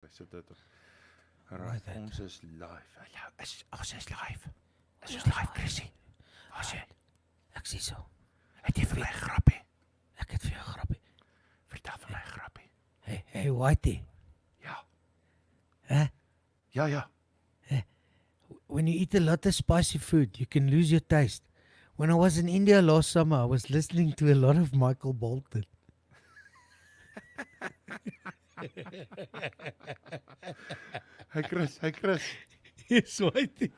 Okay, sit dit op. Alright, ons is live. Ons is live. Ons is live, Chrissy. Wat sê? Ek sê so. Het jy vir my 'n grappie? Ek het vir jou 'n grappie. Vertel vir my 'n grappie. Hey, Whitey. Ja. Huh? Ja. When you eat a lot of spicy food, you can lose your taste. When I was in India last summer, I was listening to a lot of Michael Bolton. Hey Chris. Yes, Whitey.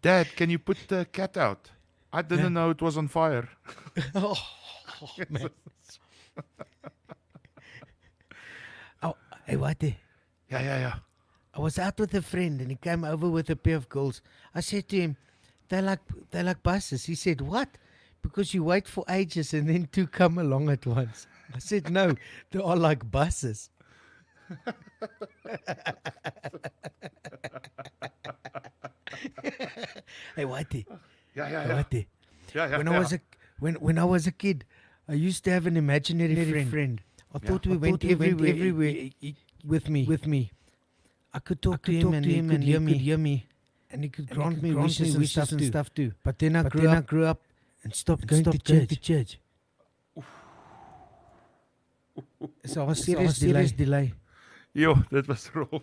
Dad, can you put the cat out? I didn't know it was on fire. Oh, man. Oh, hey, Whitey. Ja. I was out with a friend and he came over with a pair of girls. I said to him, they're like buses. He said, what? Because you wait for ages and then two come along at once. I said, no, they are like buses. Hey, Whitey. Ja. Whitey. Ja. When I was a kid, I used to have an imaginary friend. I thought we went everywhere with me. I could talk to him and he could hear me. And he could grant me wishes and stuff too. But then I grew up and stopped going to church. So I was serious delay. Jo, dit was rof.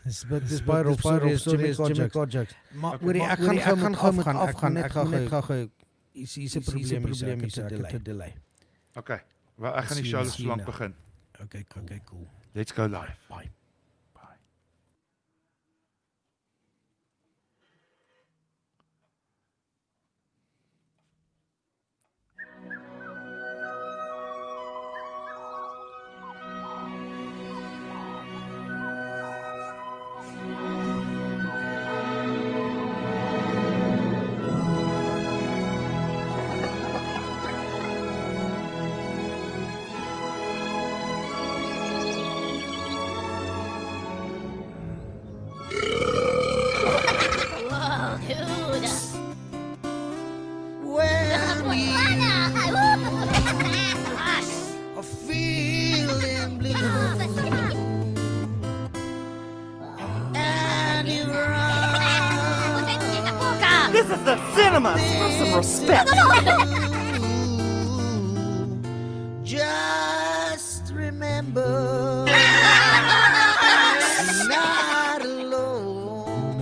Dis baie rof. Jimmy Kojaks. Maar ek gaan afgaan. Ek gaan gou. Hier's 'n probleem hier. Delay. Okay. Wel, ek gaan die show so lank begin. Okay, cool. Let's go live. Bye. This is the cinema! Have some respect! Just remember, you're not alone.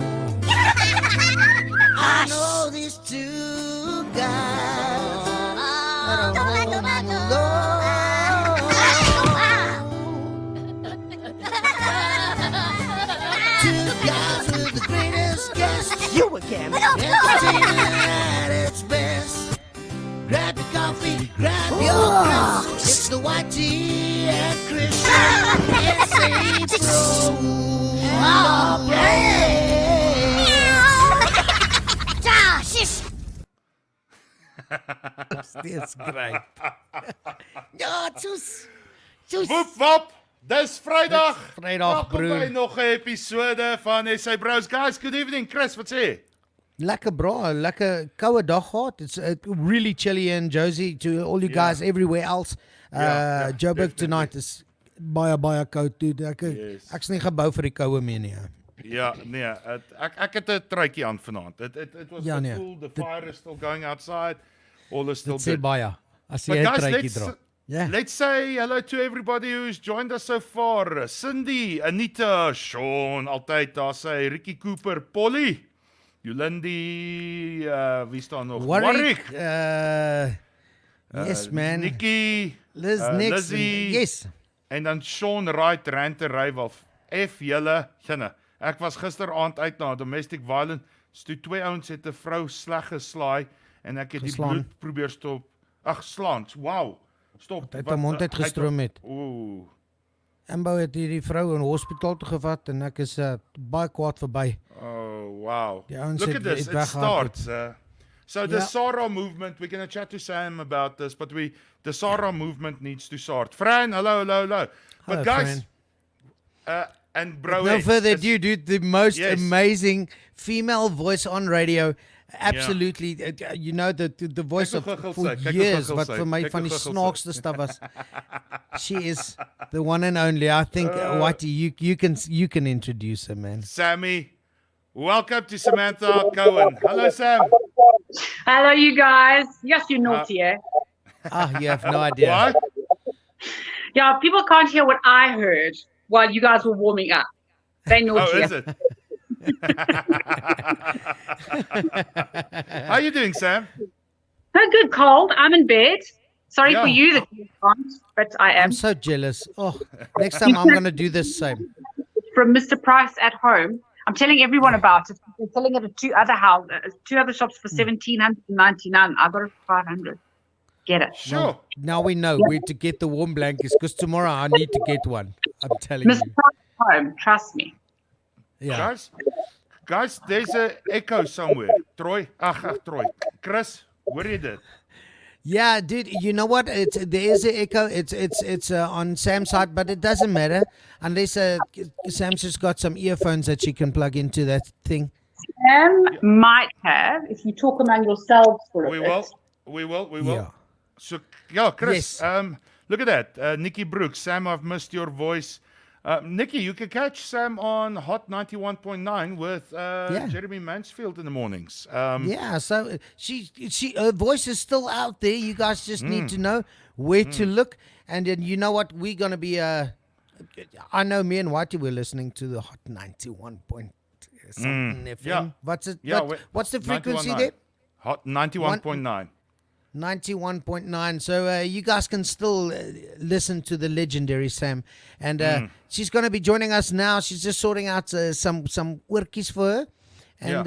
I know these two guys are home alone. Two guys with the greatest guests. You again! Entertaining at its best. Grab your coffee, grab your Chris. It's the white tea and Christian. It's a Dis great. Ja, tjus. Woep. Dis Vrydag. Vrydag, broer. Welkom by nog 'n episode van SA Bros. Guys, good evening. Chris, wat sê jy? Lekker bro, lekker koue dag gehad. It's really chilly in Josie to all you guys everywhere else. Joburg tonight is baie koud dude. Ek's nie gebou vir die koue meer nie. Ja, nee, ek het 'n truitjie aan vanaand. It was cool. The fire is still going outside. All is still good. Baie. As jy 'n truitjie dra. Yeah. Let's say hello to everybody who's joined us so far. Cindy, Anita, Sean, altyd daar sê Ricky Cooper, Polly, Yolandi, wie staan nog? Warwick. Yes man. Nikki, Liz, Lizzie. Yes. En dan Sean Wright, Ranter Rywolf. Julle, ginne. Ek was gisteraand uit na domestic violence. Toe twee ouens het 'n vrou sleg geslaai en ek het die bloed probeer stop. Ag, slaan. Wow. Stop. Het 'n mond uitgestroom het. Ooh. Ambo het hierdie vrou in hospitaal toe gevat en ek is baie kwaad verby. Oh, wow. Ja, look at this. It starts. So the Sarah movement, we're going to chat to Sam about this, but the Sarah movement needs to start. Fran, hello. But hello, guys, and bro, no further ado, dude, the most amazing female voice on radio Absolutely. You know, the voice of for years, but for my funny snarks the stuff was. She is the one and only. I think, Whitey, you can introduce her, man. Sammy, welcome to Samantha Cowen. Hello, Sam. Hello, you guys. Yes, you're naughty, eh? You have no idea. Why? Yeah, people can't hear what I heard while you guys were warming up. They naughty. Oh, is it? How are you doing, Sam? Oh, good, cold. I'm in bed. Sorry for you that you can't, but I am. I'm so jealous. Oh, next time I'm going to do this same. From Mr. Price at home. I'm telling everyone about it. They're selling it at two other shops for $1,799. I got it for 500. Get it. Sure. Now we know where to get the warm blankets because tomorrow I need to get one. I'm telling Mr. you. Price at home. Trust me. Yeah. Guys, there's an echo somewhere. Troy. Troy. Chris, where is it? Yeah, dude. You know what? There is an echo. It's on Sam's side, but it doesn't matter unless Sam's just got some earphones that she can plug into that thing. Sam might have, if you talk among yourselves for a bit. We will. Yeah. So, Chris. Yes. Look at that. Nikki Brooks. Sam, I've missed your voice. Nikki, you can catch Sam on Hot 91.9 with Jeremy Mansfield in the mornings. So her voice is still out there. You guys just need to know where to look. And then you know what? We're going to be, I know me and Whitey were listening to the Hot 91 point something FM. Yeah. What's it? Yeah, what's the frequency there? Hot 91.9. 91.9. So you guys can still listen to the legendary Sam. And she's going to be joining us now. She's just sorting out some workies for her. And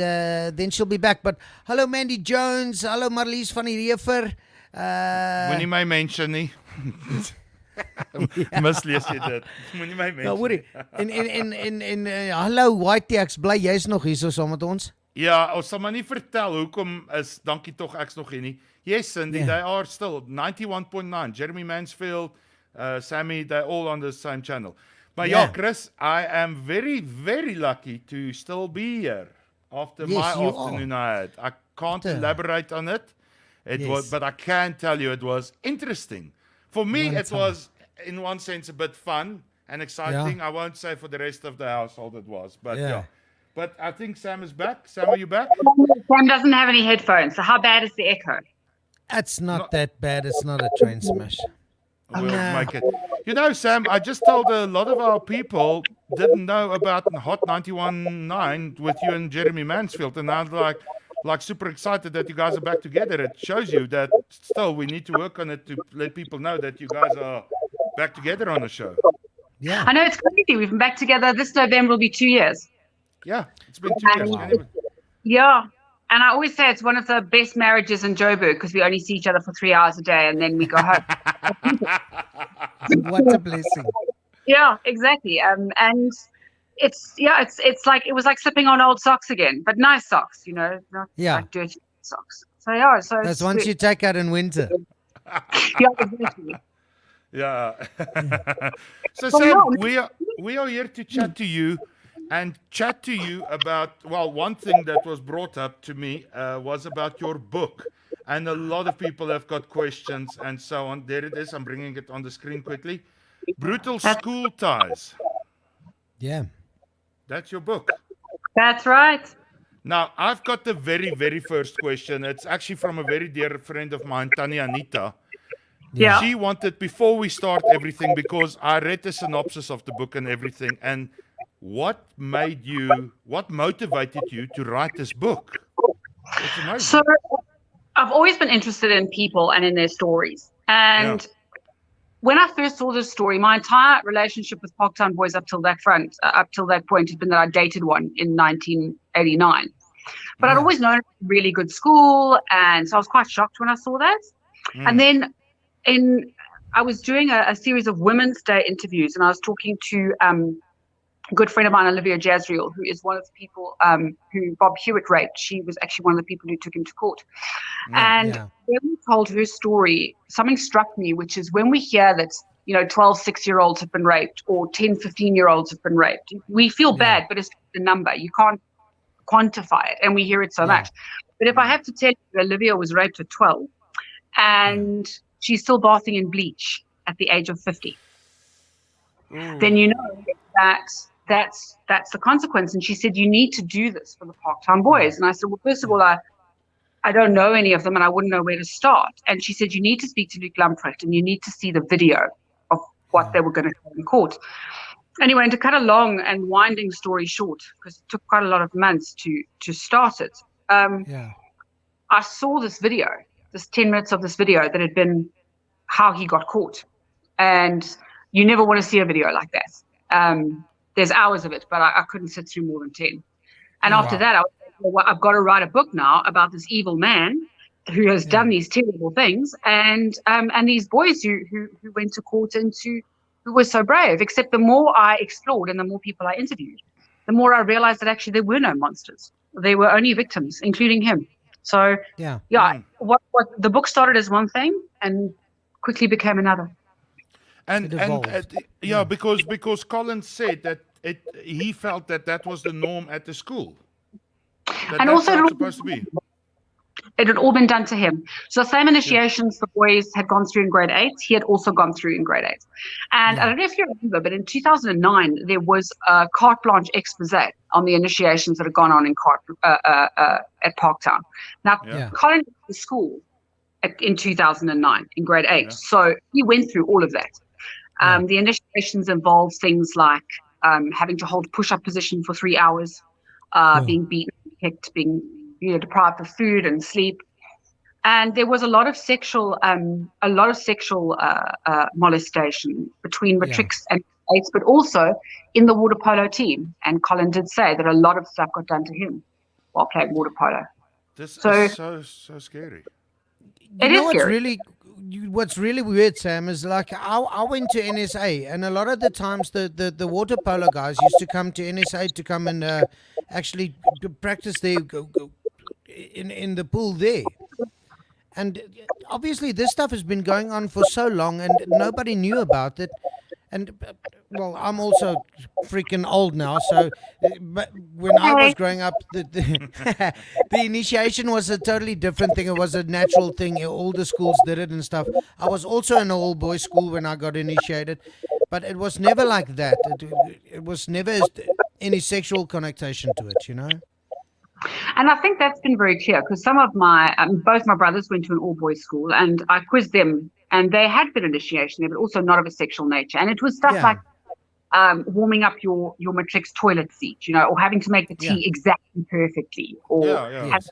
then she'll be back. But hello, Mandy Jones. Hello, Marlies van die Reefer. Moenie my mention nie. Mislees jy dit. Moenie my mention. Nou, hoorie. En hallo, Whitey, ek's bly jy's nog hier so saam met ons. Ja, ons sal maar nie vertel hoekom is dankie tog ek's nog hier nie. Yes, Cindy, they are still 91.9. Jeremy Mansfield, Sammy, they're all on the same channel. But Chris, I am very, very lucky to still be here after my afternoon I had. I can't elaborate on it. But I can tell you it was interesting. For me, it was, in one sense, a bit fun and exciting. I won't say for the rest of the household it was, but But I think Sam is back. Sam, are you back? Sam doesn't have any headphones, so how bad is the echo? It's not that bad. It's not a train smash. We'll make it. You know, Sam, I just told a lot of our people didn't know about Hot 91.9 with you and Jeremy Mansfield, and I'm like super excited that you guys are back together. It shows you that still we need to work on it to let people know that you guys are back together on the show. Yeah, I know, it's crazy. We've been back together. This November will be 2 years. Yeah, it's been 2 years. Yeah. And I always say it's one of the best marriages in Joburg because we only see each other for 3 hours a day and then we go home. What a blessing. Yeah, exactly. And it's like, it was like slipping on old socks again, but nice socks, you know, not like dirty socks. So yeah, so that's once you take out in winter. Yeah, exactly. Yeah. So Sam, we are here to chat to you. And chat to you about, well, one thing that was brought up to me was about your book. And a lot of people have got questions and so on. There it is. I'm bringing it on the screen quickly. Brutal School Ties. Yeah. That's your book. That's right. Now, I've got the very, very first question. It's actually from a very dear friend of mine, Tanya Anita. Yeah. She wanted, before we start everything, because I read the synopsis of the book and everything, and what motivated you to write this book? It's amazing. So I've always been interested in people and in their stories. And when I first saw this story, my entire relationship with Parktown Boys up till that point had been that I dated one in 1989. But I'd always known it was a really good school, and so I was quite shocked when I saw that. And then I was doing a series of Women's Day interviews, and I was talking to a good friend of mine, Olivia Jazriel, who is one of the people who Bob Hewitt raped. She was actually one of the people who took him to court. When we told her story, something struck me, which is when we hear that, 12 6-year-olds have been raped or 10 15-year-olds have been raped, we feel bad, but it's the number. You can't quantify it, and we hear it so much. But if I have to tell you, Olivia was raped at 12, and she's still bathing in bleach at the age of 50, then you know that that's the consequence. And she said, you need to do this for the Parktown boys. And I said, well, first of all, I don't know any of them, and I wouldn't know where to start. And she said, you need to speak to Luke Lumprecht, and you need to see the video of what they were going to do in court. Anyway, and to cut a long and winding story short, because it took quite a lot of months to start it, I saw this video, this 10 minutes of this video that had been how he got caught. And you never want to see a video like that. There's hours of it, but I couldn't sit through more than 10. And after that, I was like, well, I've got to write a book now about this evil man who has done these terrible things, and these boys who went to court and who were so brave. Except the more I explored and the more people I interviewed, the more I realized that actually there were no monsters. They were only victims, including him. So what the book started as one thing and quickly became another. And because Colin said that he felt that was the norm at the school. And also how it's supposed to be. It had all been done to him. So the same initiations the boys had gone through in grade 8, he had also gone through in grade 8. And I don't know if you remember, but in 2009, there was a carte blanche expose on the initiations that had gone on at Parktown. Now, Colin went to school in 2009 in grade 8. So he went through all of that. The initiations involved things like having to hold push-up position for 3 hours, being beaten, kicked, being deprived of food and sleep, and there was a lot of sexual molestation between matrics and eights, but also in the water polo team. And Colin did say that a lot of stuff got done to him while playing water polo. This is so scary. It is scary. What's really weird, Sam, is like I went to NSA, and a lot of the times the water polo guys used to come to NSA to come and actually practice their in the pool there. And obviously this stuff has been going on for so long and nobody knew about it. And well, I'm also freaking old now, so but when I was growing up, the initiation was a totally different thing. It was a natural thing. All the schools did it and stuff. I was also in an all-boys school when I got initiated, but it was never like that. It was never any sexual connotation to it, you know? And I think that's been very clear because some of both my brothers went to an all-boys school, and I quizzed them, and they had been initiation there, but also not of a sexual nature. And it was stuff like warming up your matrix toilet seat, or having to make the tea exactly perfectly, or have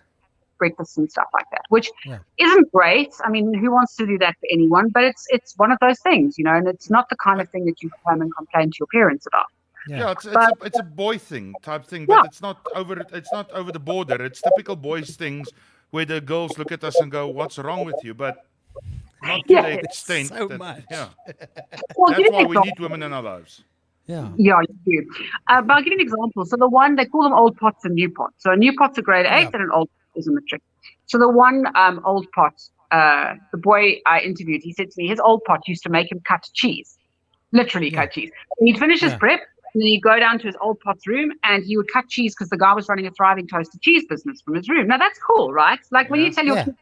breakfast and stuff like that, which isn't great. I mean, who wants to do that for anyone? But it's one of those things, and it's not the kind of thing that you go home and complain to your parents about. It's a boy thing type thing, but it's not over the border. It's typical boys things where the girls look at us and go, "What's wrong with you?" But not to the extent so much. Well, that's why we need women in our lives. Yeah, you do. But I'll give you an example. So the one, they call them old pots and new pots. So a new pot's a grade 8 and an old pot is a matric. So the one old pot, the boy I interviewed, he said to me his old pot used to make him cut cheese, literally cut cheese. And he'd finish his prep, and then he'd go down to his old pot's room and he would cut cheese because the guy was running a thriving toasted cheese business from his room. Now that's cool, right? Like when you tell your kids,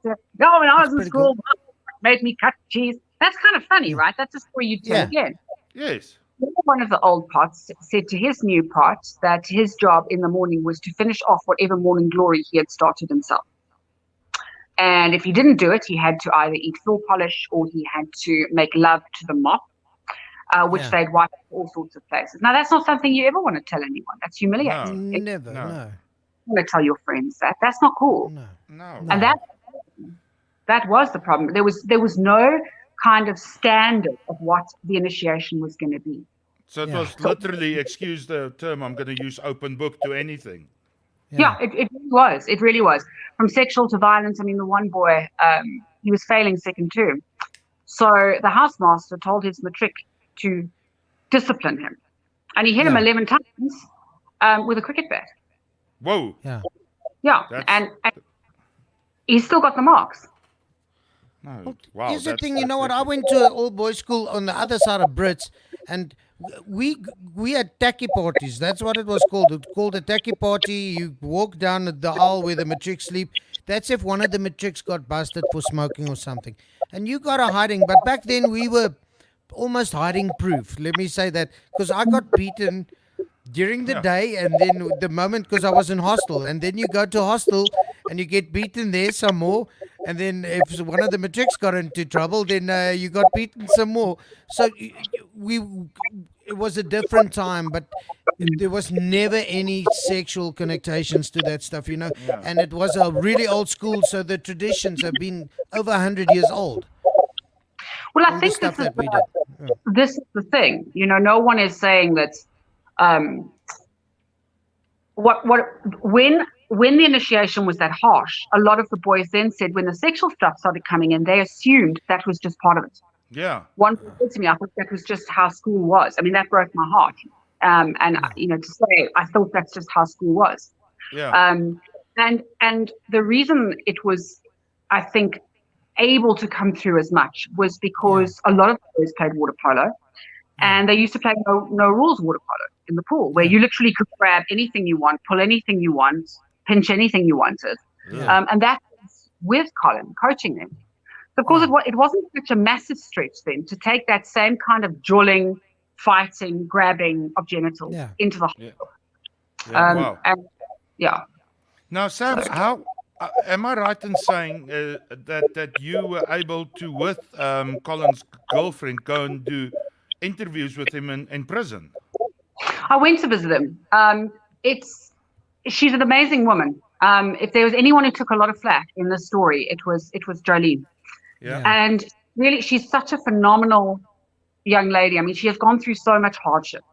when I was in school, Mom made me cut cheese. That's kind of funny, right? That's a story you'd tell again. Yes. One of the old pots said to his new pot that his job in the morning was to finish off whatever morning glory he had started himself. And if he didn't do it, he had to either eat floor polish or he had to make love to the mop, which they'd wipe all sorts of places. Now, that's not something you ever want to tell anyone. That's humiliating. Never, no. You want to tell your friends that. That's not cool. No. And that was the problem. There was no kind of standard of what the initiation was going to be. So it was literally, excuse the term, I'm going to use open book to anything. Yeah, it really was. It really was. From sexual to violence. I mean, the one boy, he was failing second term. So the housemaster told his matric to discipline him. And he hit him 11 times with a cricket bat. Whoa. Yeah. And he's still got the marks. No. Wow. Here's the thing, you know what? I went to an all-boys school on the other side of Brits, And we had tacky parties. That's what it was called. It was called a tacky party. You walk down the aisle where the matrics sleep. That's if one of the matrics got busted for smoking or something. And you got a hiding. But back then we were almost hiding proof. Let me say that. Because I got beaten during the day, and then the moment, because I was in hostel, and then you go to hostel and you get beaten there some more, and then if one of the matrics got into trouble, then you got beaten some more. So it was a different time, but there was never any sexual connotations to that stuff, and it was a really old school, so the traditions have been over 100 years old. Well, I think this is the thing, no one is saying that when the initiation was that harsh, a lot of the boys then said when the sexual stuff started coming in, they assumed that was just part of it. Yeah. One said to me, I thought that was just how school was. I mean, that broke my heart. To say, I thought that's just how school was. Yeah. And the reason it was, I think, able to come through as much was because a lot of boys played water polo. And they used to play no rules water polo in the pool, where you literally could grab anything you want, pull anything you want, pinch anything you wanted. Yeah. And that was with Colin coaching them. So of course, it wasn't such a massive stretch then to take that same kind of drilling, fighting, grabbing of genitals into the hospital. Wow. Now, Sam, how am I right in saying that you were able to, with Colin's girlfriend, go and do interviews with him in prison? I went to visit him. She's an amazing woman. If there was anyone who took a lot of flack in this story, it was Jolene. Yeah. And really, she's such a phenomenal young lady. I mean, she has gone through so much hardship.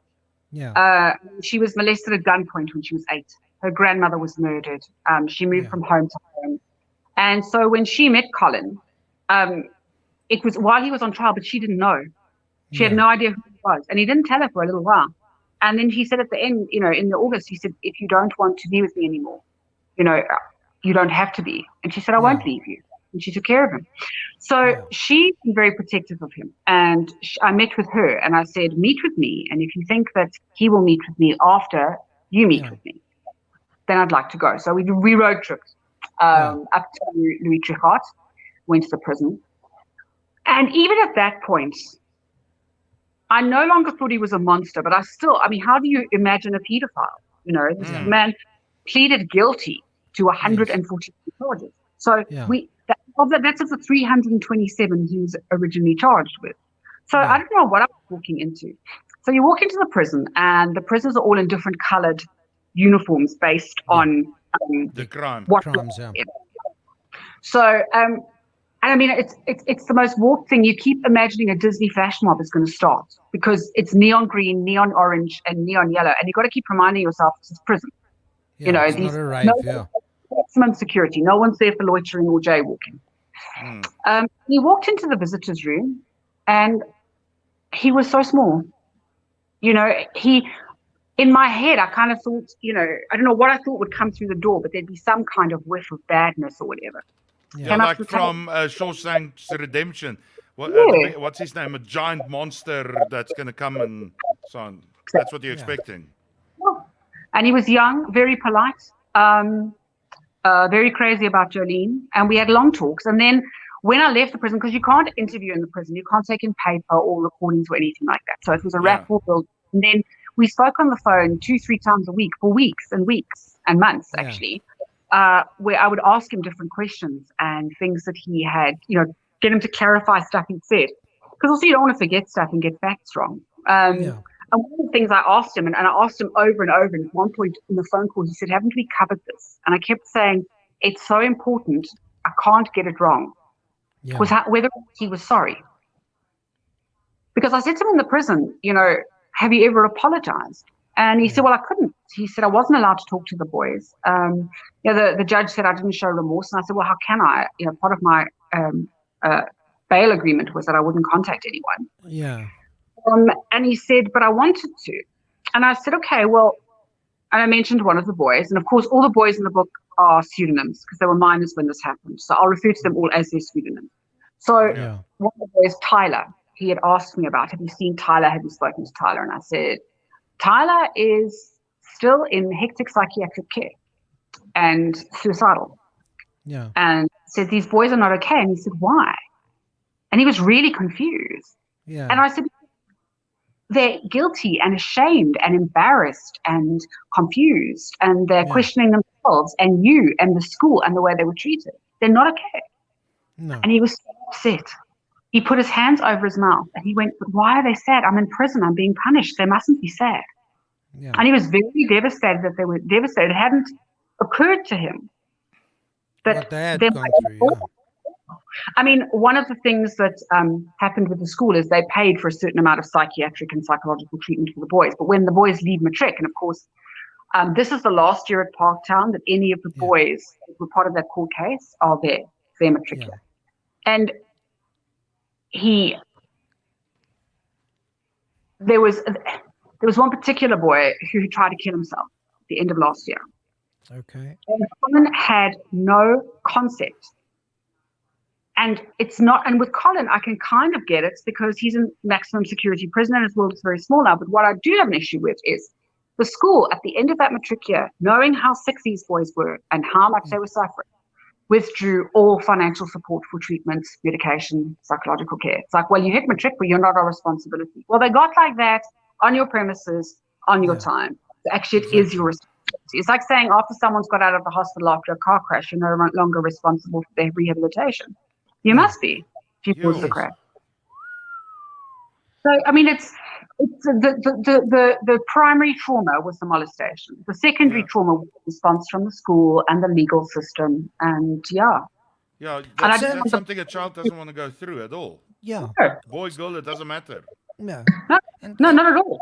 Yeah. She was molested at gunpoint when she was 8. Her grandmother was murdered. She moved from home to home. And so when she met Colin, it was while he was on trial, but she didn't know. She had no idea who he was. And he didn't tell her for a little while. And then he said at the end, in the August, he said, if you don't want to be with me anymore, you don't have to be. And she said, I won't leave you. And she took care of him. So she's been very protective of him. And I met with her and I said, meet with me. And if you think that he will meet with me after you meet with me, then I'd like to go. So we road tripped up to Louis Trichardt, went to the prison. And even at that point, I no longer thought he was a monster, but how do you imagine a pedophile? This man pleaded guilty to 140 charges. So that's of the 327 he was originally charged with. So I don't know what I was walking into. So you walk into the prison, and the prisons are all in different colored uniforms based on the crime. Crimes, So, and I mean, it's the most warped thing. You keep imagining a Disney fashion mob is going to start because it's neon green, neon orange, and neon yellow, and you've got to keep reminding yourself it's prison. It's not a rave, maximum security. No one's there for loitering or jaywalking. He walked into the visitors' room, and he was so small. In my head, I kind of thought, I don't know what I thought would come through the door, but there'd be some kind of whiff of badness or whatever. Like from Shawshank's Redemption. What's his name? A giant monster that's going to come and so on. That's what you're expecting. And he was young, very polite, very crazy about Jolene. And we had long talks. And then when I left the prison, because you can't interview in the prison, you can't take in paper or recordings or anything like that. So it was a rapport build. And then we spoke on the phone 2-3 times a week for weeks and months, actually. Where I would ask him different questions and things that he had, get him to clarify stuff he'd said. Because also you don't want to forget stuff and get facts wrong. And one of the things I asked him, and I asked him over and over, and at one point in the phone call, he said, haven't we covered this? And I kept saying, it's so important, I can't get it wrong. Was whether he was sorry. Because I said to him in the prison, have you ever apologized? And he said, well, I couldn't. He said, I wasn't allowed to talk to the boys. The judge said I didn't show remorse. And I said, well, how can I? Part of my bail agreement was that I wouldn't contact anyone. Yeah. And he said, but I wanted to. And I said, okay, well, and I mentioned one of the boys. And of course, all the boys in the book are pseudonyms because they were minors when this happened. So I'll refer to them all as their pseudonyms. So one of the boys, Tyler, he had asked me about, have you seen Tyler? Have you spoken to Tyler? And I said, Tyler is still in hectic psychiatric care and suicidal. Yeah. And said, these boys are not okay. And he said, why? And he was really confused. Yeah. And I said, they're guilty and ashamed and embarrassed and confused, and they're questioning themselves and you and the school and the way they were treated. They're not okay. No. And he was so upset. He put his hands over his mouth and he went, but why are they sad? I'm in prison. I'm being punished. They mustn't be sad. Yeah. And he was very devastated that they were devastated. It hadn't occurred to him that what they had there gone might be through, more. I mean, one of the things that happened with the school is they paid for a certain amount of psychiatric and psychological treatment for the boys. But when the boys leave matric, and of course, this is the last year at Parktown that any of the boys that were part of that court case are there, their matriculate. And there was one particular boy who tried to kill himself at the end of last year. Okay. And Colin had no concept. And it's not, and with Colin, I can kind of get it because he's in maximum security prison and his world is very small now. But what I do have an issue with is the school at the end of that matric year, knowing how sick these boys were and how much they were suffering, withdrew all financial support for treatments, medication, psychological care. It's like, well, you hit matric, but you're not our responsibility. Well, they got like that on your premises, on your time. So actually, it is your responsibility. It's like saying after someone's got out of the hospital after a car crash, you're no longer responsible for their rehabilitation. You must be if you caused the crash. So, I mean, it's the primary trauma was the molestation. The secondary trauma was the response from the school and the legal system. And that's something a child doesn't want to go through at all. Yeah. Boy, girl, it doesn't matter. Yeah. No, not at all.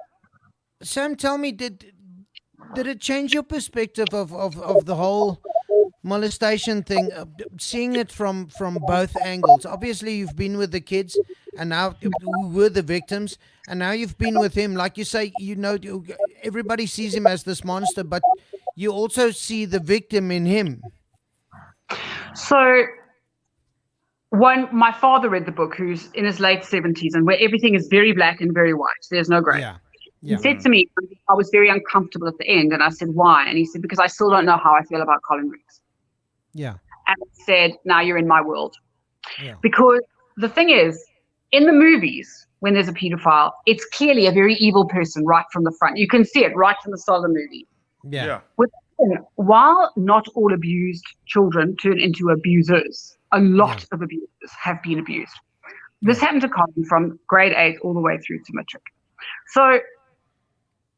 Sam, tell me, did it change your perspective of the whole molestation thing, seeing it from both angles? Obviously, you've been with the kids, and now who were the victims, and now you've been with him. Like you say, everybody sees him as this monster, but you also see the victim in him. So, when my father read the book, who's in his late 70s, and where everything is very black and very white, there's no gray. Yeah. He said to me, I was very uncomfortable at the end, and I said, why? And he said, because I still don't know how I feel about Colin Reeves. Yeah. And I said, now you're in my world. Yeah. Because the thing is, in the movies, when there's a pedophile, it's clearly a very evil person right from the front. You can see it right from the start of the movie. Yeah. While not all abused children turn into abusers, a lot of abusers have been abused. This happened to Colin from grade 8 all the way through to matric. So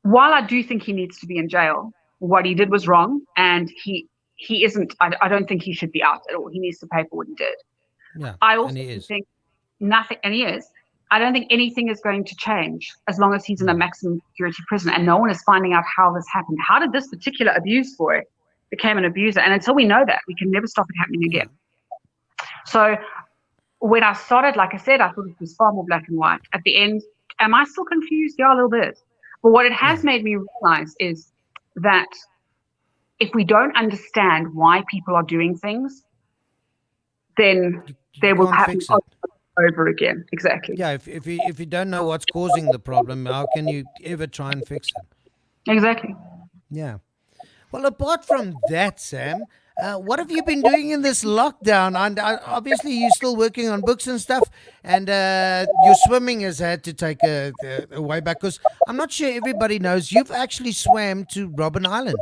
while I do think he needs to be in jail, what he did was wrong, and he isn't, I don't think he should be out at all. He needs to pay for what he did. Yeah, I also and he is. think nothing, and he is. I don't think anything is going to change as long as he's in a maximum security prison and no one is finding out how this happened. How did this particular abuse boy become an abuser? And until we know that, we can never stop it happening again. So when I started, like I said, I thought it was far more black and white. At the end, am I still confused? Yeah, a little bit. But what it has made me realize is that if we don't understand why people are doing things, then they will happen over again. Exactly. Yeah, if you don't know what's causing the problem, how can you ever try and fix it? Exactly. Yeah. Well, apart from that, Sam, what have you been doing in this lockdown? And obviously, you're still working on books and stuff, and your swimming has had to take a way back, because I'm not sure everybody knows you've actually swam to Robben Island.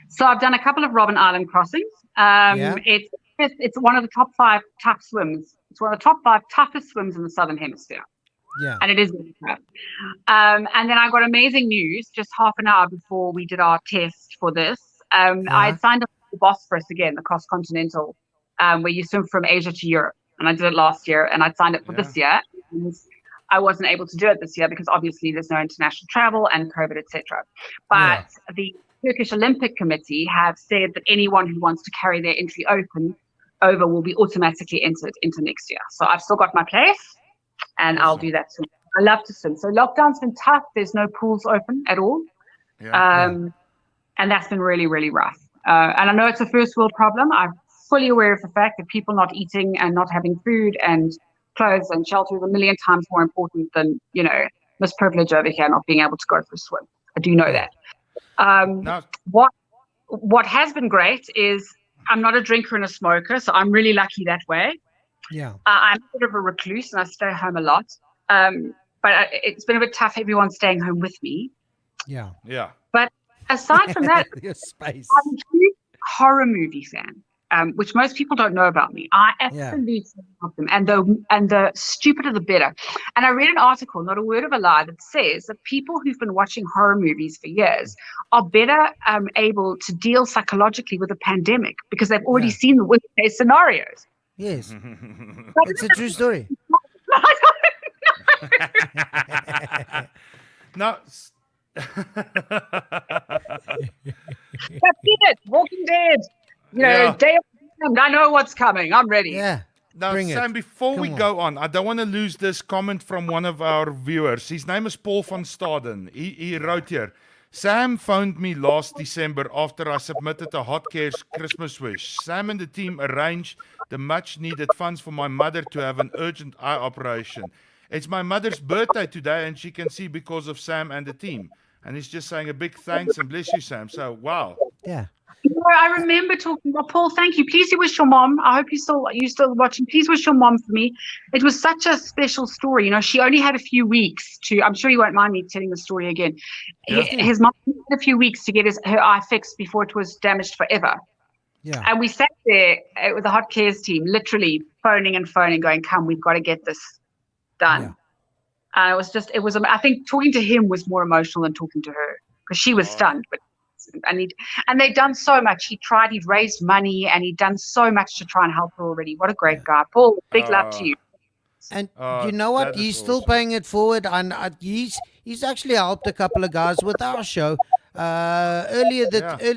So I've done a couple of Robben Island crossings. It's one of the top 5 tough swims. It's one of the top 5 toughest swims in the Southern Hemisphere. Yeah. And it is really tough. And then I got amazing news just half an hour before we did our test for this. I had signed up for the Bosphorus again, the cross-continental, where you swim from Asia to Europe. And I did it last year, and I'd signed up for this year. And I wasn't able to do it this year because obviously there's no international travel and COVID, etc. But the Turkish Olympic Committee have said that anyone who wants to carry their entry over will be automatically entered into next year. So I've still got my place, and I'll do that soon. I love to swim. So lockdown's been tough. There's no pools open at all. And that's been really, really rough. And I know it's a first world problem. I'm fully aware of the fact that people not eating and not having food and clothes and shelter is a million times more important than, Miss Privilege over here not being able to go for a swim. I do know that. Now, What has been great is I'm not a drinker and a smoker, so I'm really lucky that way. Yeah. I'm a bit of a recluse and I stay home a lot. But it's been a bit tough, everyone staying home with me. Yeah. But aside from that, Your space. I'm a huge horror movie fan, which most people don't know about me. I absolutely love them, and the stupider the better. And I read an article, not a word of a lie, that says that people who've been watching horror movies for years are better able to deal psychologically with a pandemic because they've already seen the worst case scenarios. Yes. It's a true story. now, I've seen it. Walking Dead. Day of the Damned. I know what's coming. I'm ready. Yeah. Now, Bring Sam, it. before we Come on. go on, I don't want to lose this comment from one of our viewers. His name is Paul van Staden. He wrote here, Sam phoned me last December after I submitted a Hot Cares Christmas wish. Sam and the team arranged the much needed funds for my mother to have an urgent eye operation. It's my mother's birthday today and she can see because of Sam and the team. And he's just saying a big thanks and bless you, Sam. So, wow. Yeah. I remember talking about Paul. Thank you. Please wish your mom. I hope you're still watching. Please wish your mom for me. It was such a special story. She only had a few weeks to. I'm sure you won't mind me telling the story again. Yeah. His mom had a few weeks to get her eye fixed before it was damaged forever. Yeah. And we sat there with the Hot Cares team, literally phoning, going, "Come, we've got to get this done." Yeah. And it was. I think talking to him was more emotional than talking to her because she was stunned, but. And they'd done so much. He'd raised money and he'd done so much to try and help her already. What a great guy. Paul, big love to you. And you know what? He's still paying it forward, and he's actually helped a couple of guys with our show. Early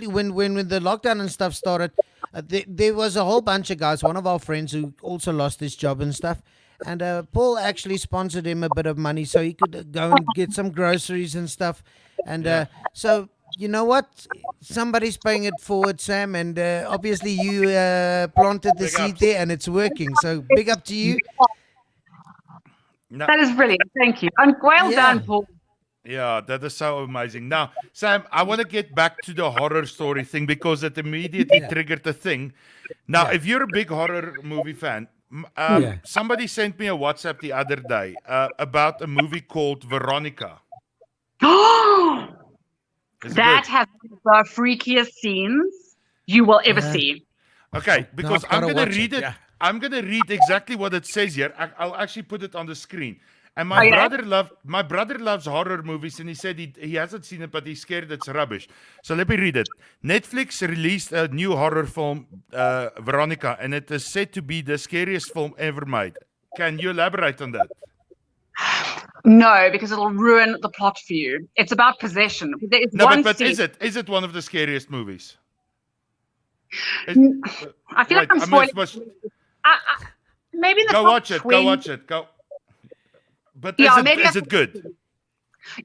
when the lockdown and stuff started, there was a whole bunch of guys. One of our friends who also lost his job and stuff. And Paul actually sponsored him a bit of money so he could go and get some groceries and stuff. And so. You know what? Somebody's paying it forward, Sam, and obviously you planted the seed there and it's working. So big up to you. No. That is brilliant. Thank you. And well done, Paul. Yeah, that is so amazing. Now, Sam, I want to get back to the horror story thing because it immediately triggered the thing. Now, if you're a big horror movie fan, somebody sent me a WhatsApp the other day about a movie called Veronica. That has the freakiest scenes you will ever see. Okay, because I'm going to read it. Yeah. I'm going to read exactly what it says here. I'll actually put it on the screen. And my brother loves horror movies, and he said he hasn't seen it, but he's scared it's rubbish. So let me read it. Netflix released a new horror film, Veronica, and it is said to be the scariest film ever made. Can you elaborate on that? No, because it'll ruin the plot for you. It's about possession. But is it one of the scariest movies? I feel like I'm spoiling. Maybe in the Go watch it. Go watch it. Go. But is it good?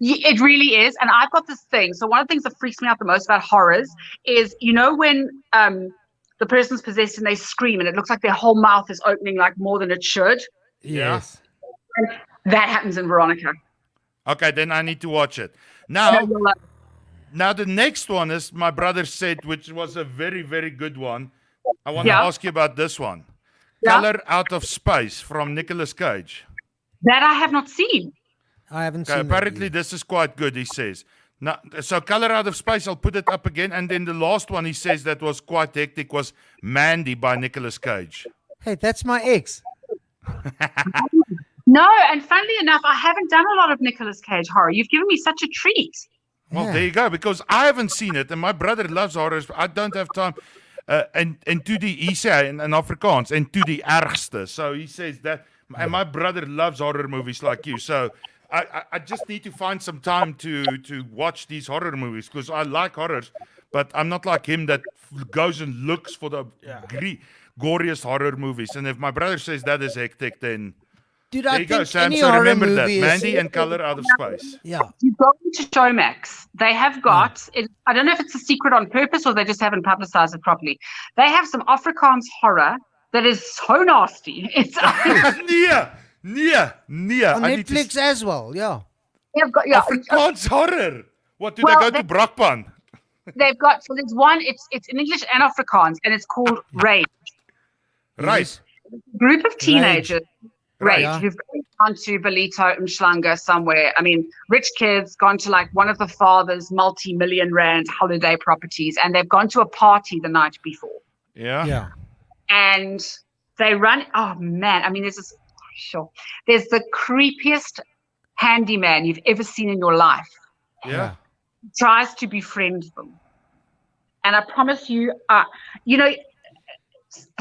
It really is. And I've got this thing. So one of the things that freaks me out the most about horrors is, when the person's possessed and they scream and it looks like their whole mouth is opening like more than it should. Yes. And that happens in Veronica. Okay, then I need to watch it. Now the next one is my brother said, which was a very, very good one. I want to ask you about this one. Color Out of Space from Nicolas Cage. That I have not seen. I haven't seen it. Apparently this is quite good, he says. Now, so Color Out of Space, I'll put it up again. And then the last one he says that was quite hectic was Mandy by Nicolas Cage. Hey, that's my ex. No, and funnily enough, I haven't done a lot of Nicolas Cage horror. You've given me such a treat. Well, there you go, because I haven't seen it, and my brother loves horrors, but I don't have time. En toe die sê in Afrikaans, en toe die ergste. So he says that, and my brother loves horror movies like you. So I just need to find some time to watch these horror movies, because I like horrors, but I'm not like him that goes and looks for the goriest horror movies. And if my brother says that is hectic, then... Dude, there you go, Sam. So remember that. Mandy and Color Out of Space. Yeah. You go into Showmax. They have got, I don't know if it's a secret on purpose or they just haven't publicized it properly. They have some Afrikaans horror that is so nasty. It's nee. On Netflix as well, yeah. they've got Afrikaans horror. What do Well, they go to Brakpan? they've got so there's one. It's in English and Afrikaans, and it's called Rage. Right. A group of teenagers. Right. Yeah. Who've gone to Belito and Schlanger somewhere. I mean, rich kids gone to like one of the father's multi-million rand holiday properties, and they've gone to a party the night before. Yeah. And they run. Oh man! I mean, there's the creepiest handyman you've ever seen in your life. Yeah. He tries to befriend them, and I promise you,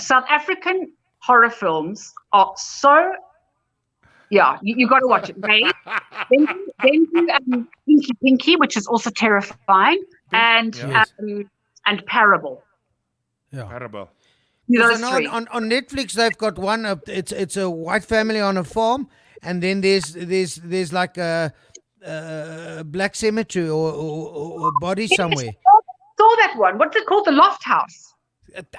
South African horror films are so. Yeah, you got to watch it. Right? then Pinky Pinky, which is also terrifying, and Parable. Yeah. Parable. Those And three. on Netflix, they've got one. It's a white family on a farm, and then there's like a black cemetery or body somewhere. Saw that one. What's it called? The Loft House.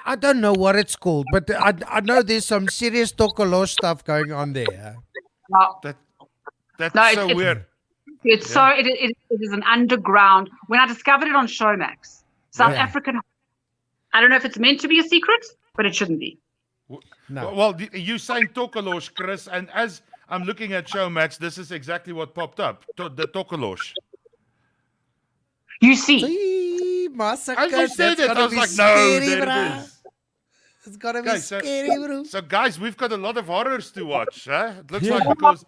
I don't know what it's called, but I know there's some serious Tokolosh stuff going on there. That's No, so weird. It's so it is an underground. When I discovered it on Showmax, South Yeah. African. I don't know if it's meant to be a secret, but it shouldn't be. No. Well, you saying Tokolosh, Chris, and as I'm looking at Showmax, this is exactly what popped up. The Tokolosh. You see, As you said it, I was like, no, there it is. It's gotta be Guys, scary, bro. So guys, we've got a lot of horrors to watch. It looks like because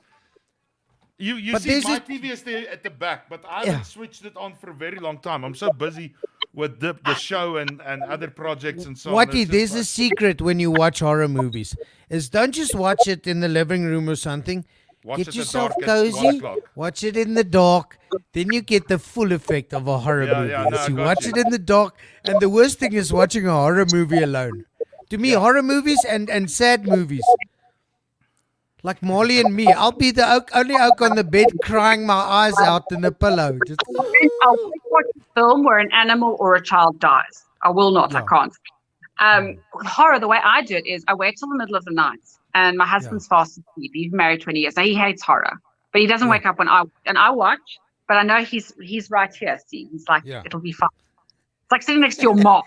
you But see there's my this- TV is there at the back, but I haven't switched it on for a very long time. I'm so busy with the show and other projects and so on. Whitey, It's there's just a secret when you watch horror movies. Is don't just watch it in the living room or something. Watch it Get at yourself dark at 1 cozy. o'clock. Watch it in the dark. Then you get the full effect of a horror Yeah, movie. yeah, no, Is I you got watch you. it in the dark, and the worst thing is watching a horror movie alone. To me, horror movies and sad movies. Like Molly and me, I'll be the only oak on the bed crying my eyes out in a pillow. Just, I'll watch a film where an animal or a child dies. I will not. I can't. Horror. The way I do it is I wait till the middle of the night, and my husband's fast asleep. He's married 20 years, so he hates horror, but he doesn't wake up when I watch. But I know he's right here. See, he's like, it'll be fun. It's like sitting next to your mom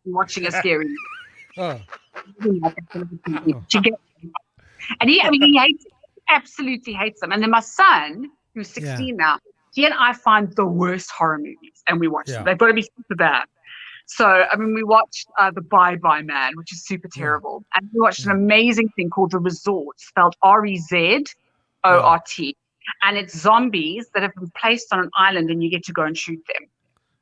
and watching a scary movie. And he hates it. He absolutely hates them. And then my son, who's 16 now, he and I find the worst horror movies, and we watch them. They've got to be super bad. So, I mean, we watched The Bye Bye Man, which is super terrible. And we watched an amazing thing called The Resort, spelled Rezort. And it's zombies that have been placed on an island, and you get to go and shoot them.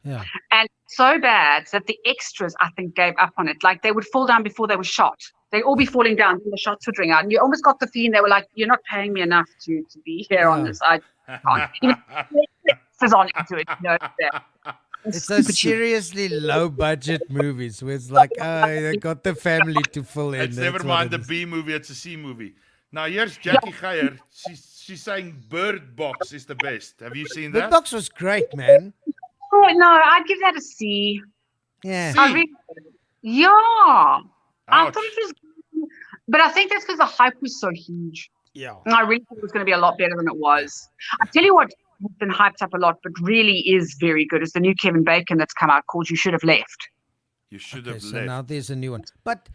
yeah. And so bad that the extras, I think, gave up on it. Like, they would fall down before they were shot. They'd all be falling down and the shots would ring out. And you almost got the feeling they were like, you're not paying me enough to be here on this. I can't. Even extras on into it. It's those seriously low budget movies where it's like, they got the family to fill in. It's never That's what mind it the is. B movie, it's a C movie. Now here's Jackie Geyer. She's saying Bird Box is the best. Have you seen Bird that? Box was great, man. Oh, no, I'd give that a C. Yeah. I really, I Ouch. thought it was, but I think that's because the hype was so huge. Yeah. And I really thought it was going to be a lot better than it was. I tell you what has been hyped up a lot, but really is very good, is the new Kevin Bacon that's come out called You Should Have Left. You should Okay, have so left. now there's a new one. But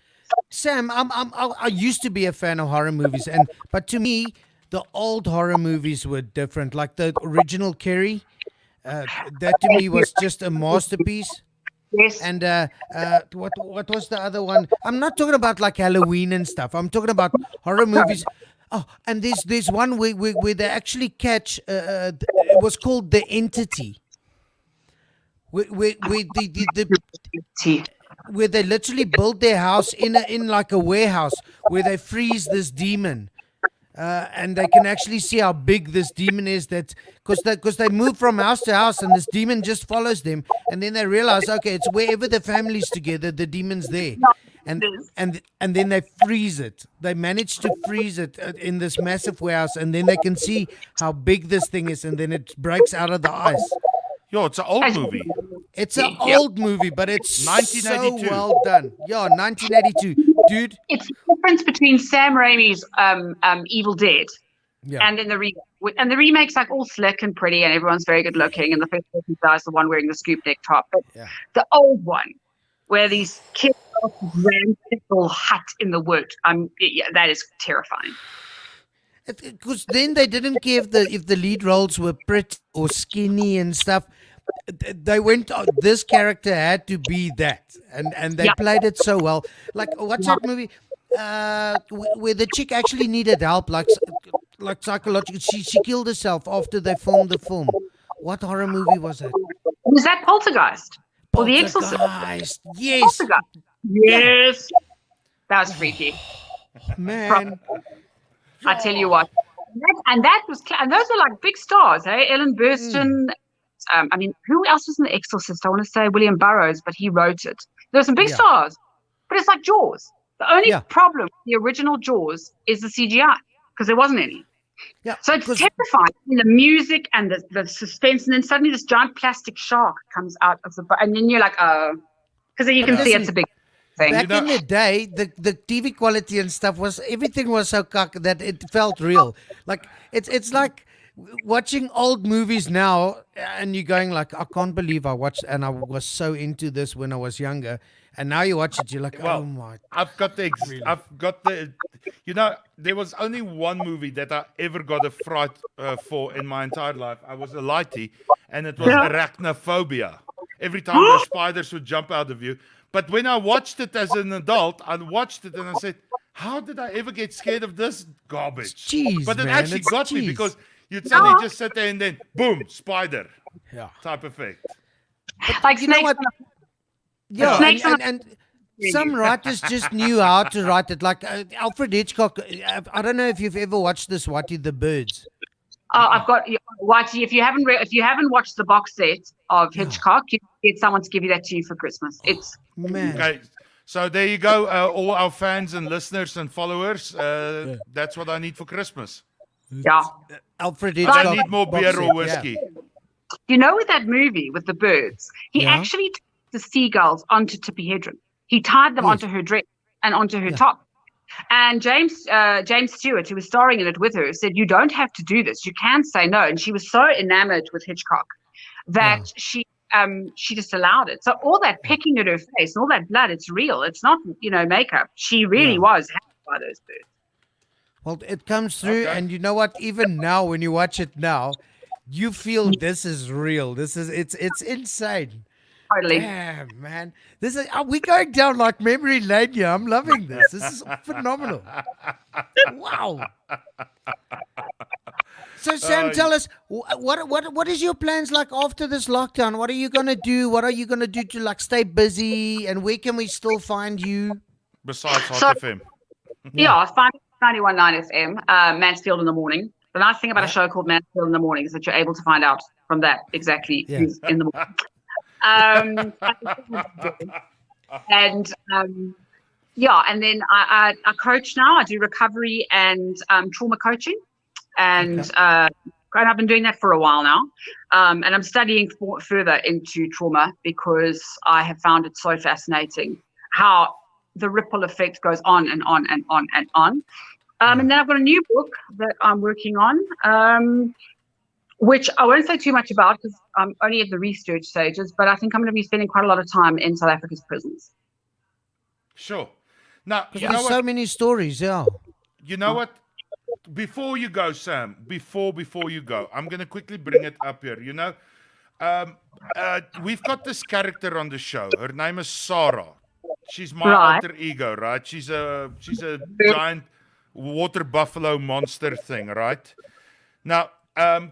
Sam, I used to be a fan of horror movies, but to me, the old horror movies were different. Like the original Carrie, that to me was just a masterpiece. Yes. And what was the other one? I'm not talking about like Halloween and stuff. I'm talking about horror movies. Oh, and there's one where they actually catch. It was called The Entity. Where they literally build their house in like a warehouse where they freeze this demon. And they can actually see how big this demon is. That because they move from house to house, and this demon just follows them. And then they realize, okay, it's wherever the family's together, the demon's there. And then they freeze it. They manage to freeze it in this massive warehouse, and then they can see how big this thing is, and then it breaks out of the ice. Yeah, it's an old As- movie. It's an Yeah. old movie, but it's so 1982. well done. Yeah, 1982. Dude. It's the difference between Sam Raimi's Evil Dead Yeah. and then the remake. And the remake's like all slick and pretty, and everyone's very good looking. And the first person dies, the one wearing the scoop neck top. But Yeah. the old one, where these kids are grand little hut in the wood, that is terrifying. Because then they didn't care if the lead roles were pretty or skinny and stuff. They went. This character had to be that, and they Yeah. played it so well. Like what's that movie? Where the chick actually needed help, like psychological. She killed herself after they filmed the film. What horror movie was it? Was that Poltergeist? Or The Exorcist? Poltergeist. Yes, Poltergeist. Yes. That was freaky. man. I tell you what. And those are like big stars, hey? Ellen Burstyn. I mean, who else was in The Exorcist? I want to say William Burroughs, but he wrote it. There were some big stars, but it's like Jaws. The only problem with the original Jaws is the CGI, because there wasn't any. Yeah. So it's terrifying. The music and the suspense, and then suddenly this giant plastic shark comes out of the, and then you're like, oh, because then you can see it's a big thing. Back in the day, the TV quality and stuff everything was so cock that it felt real. Like it's like watching old movies now, and you're going like, I can't believe I watched, and I was so into this when I was younger, and now you watch it, you're like, oh my. I've got the, there was only one movie that I ever got a fright for in my entire life. I was a lighty, and it was arachnophobia. Every time the spiders would jump out of you. But when I watched it as an adult, I watched it and I said, how did I ever get scared of this garbage? It's cheese, but it man. actually It's got me cheese. because you'd suddenly just sit there and then, boom, spider type effect. Like You know snakes. what? Yeah, Snakes and some writers just knew how to write it. Like Alfred Hitchcock. I don't know if you've ever watched this, Whitey the Birds. I've got Whitey. If you haven't watched the box set of Hitchcock, you can get someone to give you that to you for Christmas. It's Man. Okay, so there you go, all our fans and listeners and followers. That's what I need for Christmas. Alfred I Hitchcock. don't need more box beer set, or whiskey. You know, with that movie with the birds, he Yeah. actually took the seagulls onto Tippi Hedren. He tied them onto her dress and onto her top. And James Stewart, who was starring in it with her, said, "You don't have to do this. You can say no." And she was so enamored with Hitchcock that she just allowed it. So all that pecking at her face and all that blood, it's real. It's not, makeup. She really was happy by those birds. Well, it comes through, and you know what? Even now, when you watch it now, you feel this is real. It's insane. Totally. Damn, man. We're going down like memory lane here. I'm loving this. This is phenomenal. Wow. So, Sam, tell us, what is your plans like after this lockdown? What are you going to do? What are you going to do to stay busy? And where can we still find you? Besides Hot FM. Yeah, find 91.9 FM, Mansfield in the morning. The nice thing about a show called Mansfield in the morning is that you're able to find out from that exactly who's in the morning. And then I coach now. I do recovery and trauma coaching, and I've been doing that for a while now. And I'm studying further into trauma because I have found it so fascinating how the ripple effect goes on and on and on and on. And then I've got a new book that I'm working on, which I won't say too much about because I'm only at the research stages, but I think I'm going to be spending quite a lot of time in South Africa's prisons. Sure. Now, you know There's what? so many stories, You know what? Before you go, Sam, before you go, I'm going to quickly bring it up here. We've got this character on the show. Her name is Sarah. She's my alter ego, right? She's a giant water buffalo monster thing, right? Now,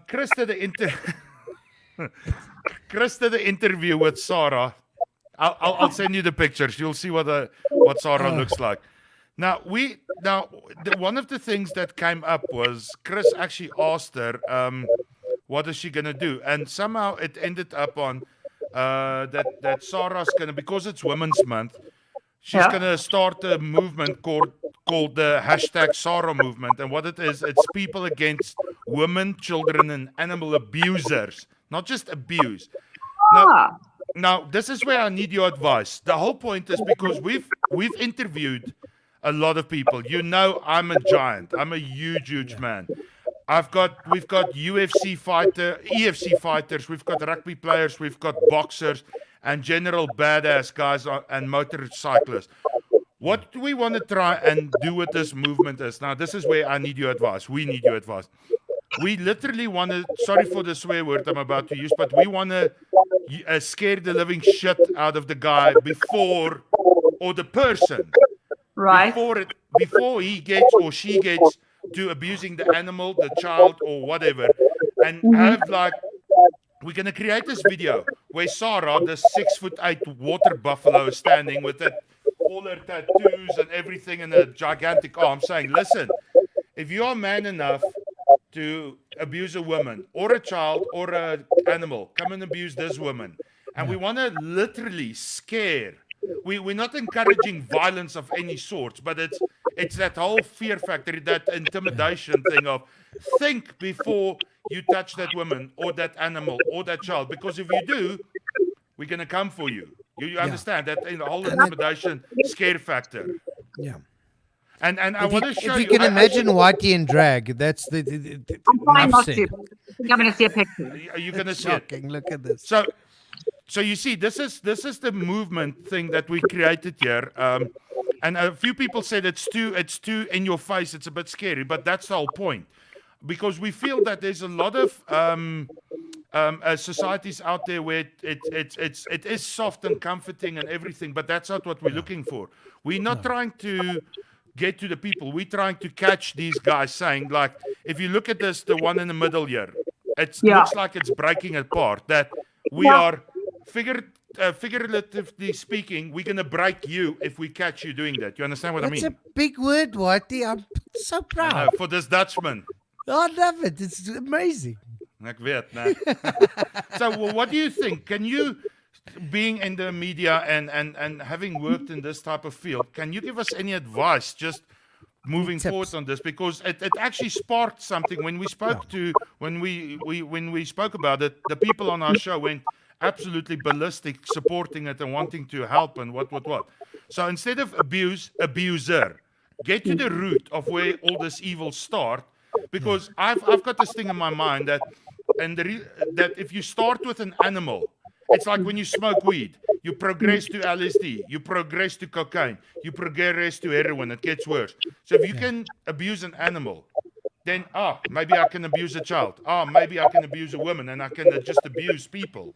Chris did the interview with Sarah. I'll send you the pictures. You'll see what Sarah looks like. Now one of the things that came up was Chris actually asked her, what is she gonna do? And somehow it ended up on that Sarah's gonna, because it's Women's Month, she's gonna start a movement called the #Sarah movement. And what it is, it's people against women, children, and animal abusers. Not just abuse. Now, this is where I need your advice. The whole point is because we've interviewed a lot of people. You know, I'm a giant. I'm a huge man. We've got EFC fighters, we've got rugby players, we've got boxers, and general badass guys and motorcyclists. What do we want to try and do with this movement is, now this is where I need your advice. We need your advice. We literally want to, sorry for the swear word I'm about to use, but we want to scare the living shit out of the guy before, or the person, Right. before he gets or she gets to abusing the animal, the child, or whatever, and have we're gonna create this video where Sarah, the 6'8" water buffalo, is standing with all her tattoos and everything in a gigantic arm, saying, "Listen, if you are man enough to abuse a woman or a child or an animal, come and abuse this woman." And we want to literally scare. We're not encouraging violence of any sort, but it's that whole fear factor, that intimidation thing of think before you touch that woman or that animal or that child, because if you do, we're gonna come for you. You understand that in the whole intimidation scare factor. Yeah. And I want to show you. If you can imagine Whitey in drag, that's the I'm trying not said. to. I think I'm going to see a picture. You're gonna see it. Shocking. Look at this. So you see, this is the movement thing that we created here, and a few people said it's too in your face. It's a bit scary, but that's the whole point, because we feel that there's a lot of societies out there where it is soft and comforting and everything, but that's not what we're looking for. We're not trying to get to the people. We're trying to catch these guys saying, like, if you look at this, the one in the middle here, it looks like it's breaking apart. That we are figuratively speaking, we're gonna break you if we catch you doing that. You understand what I mean? That's a big word, Whitey. I'm so proud. For this Dutchman. I love it. It's amazing. Ek weet, né? So, what do you think? Can you, being in the media and having worked in this type of field, can you give us any advice just moving forward on this? Because it actually sparked something when we spoke when we spoke about it. The people on our show went absolutely ballistic, supporting it and wanting to help and what. So instead of abuser, get to the root of where all this evil start. Because I've got this thing in my mind that if you start with an animal, it's like when you smoke weed, you progress to LSD, you progress to cocaine, you progress to heroin. It gets worse. So if you can abuse an animal, then maybe I can abuse a child. Maybe I can abuse a woman, and I can just abuse people.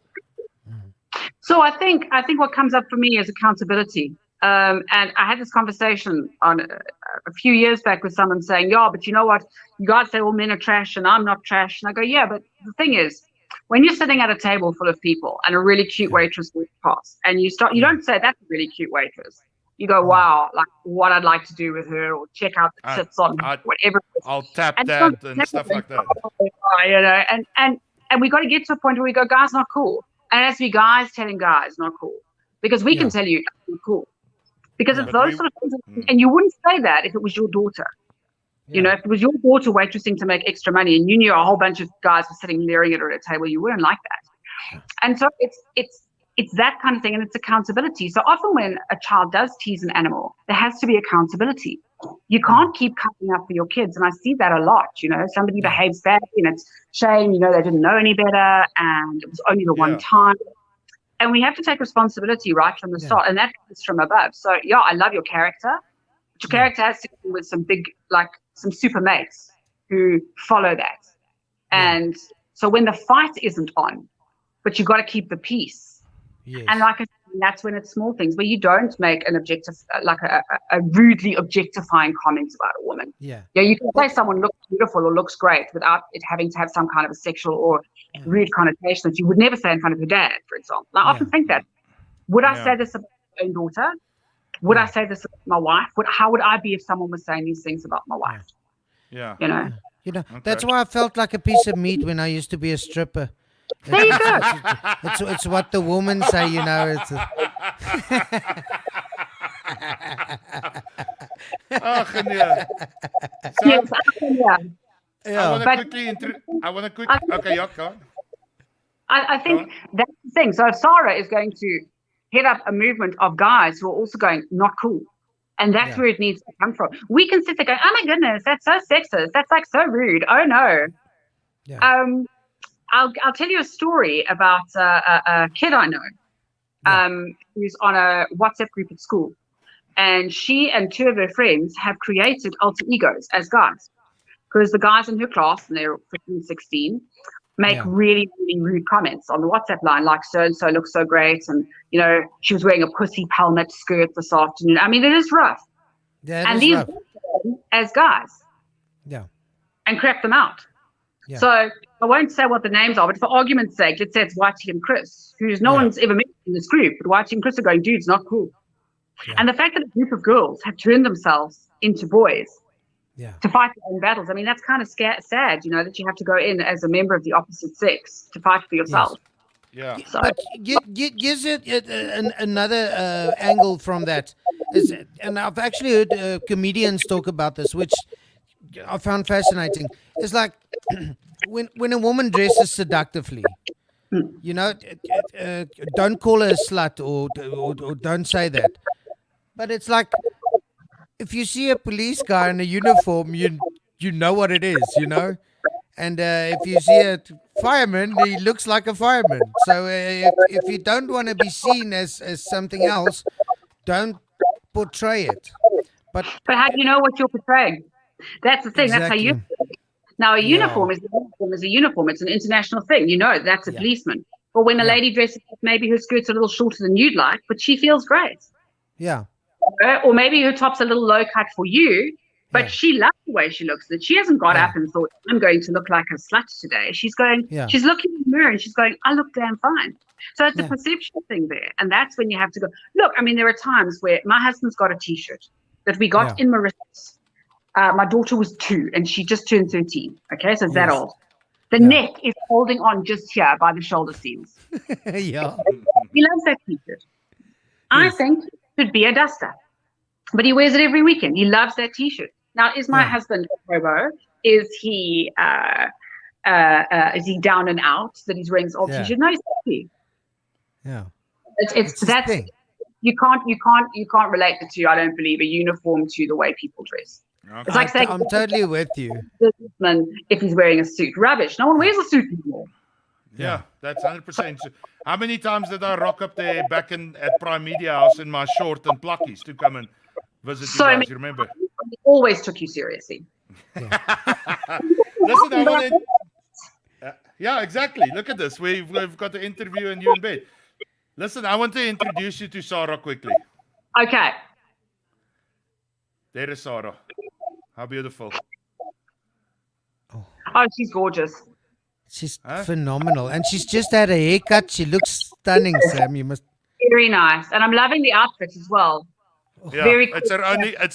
So I think what comes up for me is accountability. And I had this conversation on a few years back with someone saying, "Yeah, but you know what? You guys say all men are trash and I'm not trash." And I go, "Yeah, but the thing is, when you're sitting at a table full of people and a really cute waitress walks past, and you don't say, 'That's a really cute waitress.' You go, 'Wow, like what I'd like to do with her, or check out the tits on whatever." I'll tap that and stuff like that. You know, and we got to get to a point where we go, "Guys, not cool." And it has to be guys telling guys not cool, because we can tell you not cool. Because it's those sort of things, and you wouldn't say that if it was your daughter. You know, if it was your daughter waitressing to make extra money, and you knew a whole bunch of guys were sitting leering at her at a table, you wouldn't like that. And so it's that kind of thing, and it's accountability. So often when a child does tease an animal, there has to be accountability. You can't keep covering up for your kids, and I see that a lot. You know, somebody behaves badly, and it's shame. You know, they didn't know any better, and it was only the one time. And we have to take responsibility right from the start, and that comes from above. So, I love your character. But your character has to come with some big, some super mates who follow that. And so when the fight isn't on, but you've got to keep the peace. Yes. And like I said, that's when it's small things where you don't make an a rudely objectifying comment about a woman. Yeah. You can say someone looks beautiful or looks great without it having to have some kind of a sexual or rude connotation that you would never say in front of your dad, for example. I often think that. Would I say this about my own daughter? Would I say this about my wife? How would I be if someone was saying these things about my wife? Yeah. You know? That's why I felt like a piece of meat when I used to be a stripper. There you go. It's what the women say, you know. It's Geniaal. Yes, yeah. I want to quickly. Okay, go on. I think that's the thing. So if Sarah is going to head up a movement of guys who are also going, not cool. And that's where it needs to come from. We can sit there going, oh my goodness, that's so sexist. That's like so rude. Oh no. Yeah. I'll tell you a story about a kid I know who's on a WhatsApp group at school. And she and two of her friends have created alter egos as guys. Because the guys in her class, and they're 15, 16, make really, really rude comments on the WhatsApp line, like so-and-so looks so great. And, she was wearing a pussy pelmet skirt this afternoon. I mean, it is rough. Yeah, and these as guys. Yeah. And crack them out. Yeah. So I won't say what the names are, but for argument's sake, let's say it's Whitey and Chris, who's no one's ever met in this group, but Whitey and Chris are going, dude's not cool. Yeah. And the fact that a group of girls have turned themselves into boys to fight their own battles. I mean, that's kind of sad, that you have to go in as a member of the opposite sex to fight for yourself. Yes. Yeah. So, but gives it another angle from that. And I've actually heard comedians talk about this, which I found fascinating. It's like when a woman dresses seductively, don't call her a slut or don't say that. But it's like, if you see a police guy in a uniform, you know what it is, And if you see a fireman, he looks like a fireman. So if you don't want to be seen as something else, don't portray it. But how do you know what you're portraying? That's the thing. Exactly. That's how you. Now a uniform is a uniform. It's an international thing. That's a policeman. Or when a lady dresses up, maybe her skirt's a little shorter than you'd like, but she feels great. Yeah. Or maybe her top's a little low cut for you, but she loves the way she looks. That she hasn't got up and thought, I'm going to look like a slut today. She's going, she's looking in the mirror and she's going, I look damn fine. So it's a perception thing there. And that's when you have to go, look, I mean, there are times where my husband's got a T-shirt that we got in Mauritius. My daughter was 2 and she just turned 13. Okay, so it's that old. The neck is holding on just here by the shoulder seams. He loves that T-shirt. I think it should be a duster. But he wears it every weekend. He loves that T-shirt. Now, is my husband a hobo? Is he down and out that he's wearing his old T-shirt? No, he's happy. Yeah. It's that's you can't relate the two. I don't believe a uniform to the way people dress. Okay. It's like saying I'm totally with you. If he's wearing a suit, rubbish. No one wears a suit anymore. Yeah, that's 100%. How many times did I rock up there back at Prime Media House in my short and pluckies to come and visit you guys? You remember? We always took you seriously. Listen, I want to. Yeah, exactly. Look at this. We've got the interview and you in bed. Listen, I want to introduce you to Sarah quickly. Okay. There is Sarah. How beautiful. Oh, she's gorgeous. She's phenomenal. And she's just had a haircut. She looks stunning, Sam. You must. Very nice. And I'm loving the outfit as well. Yeah, very cool. It's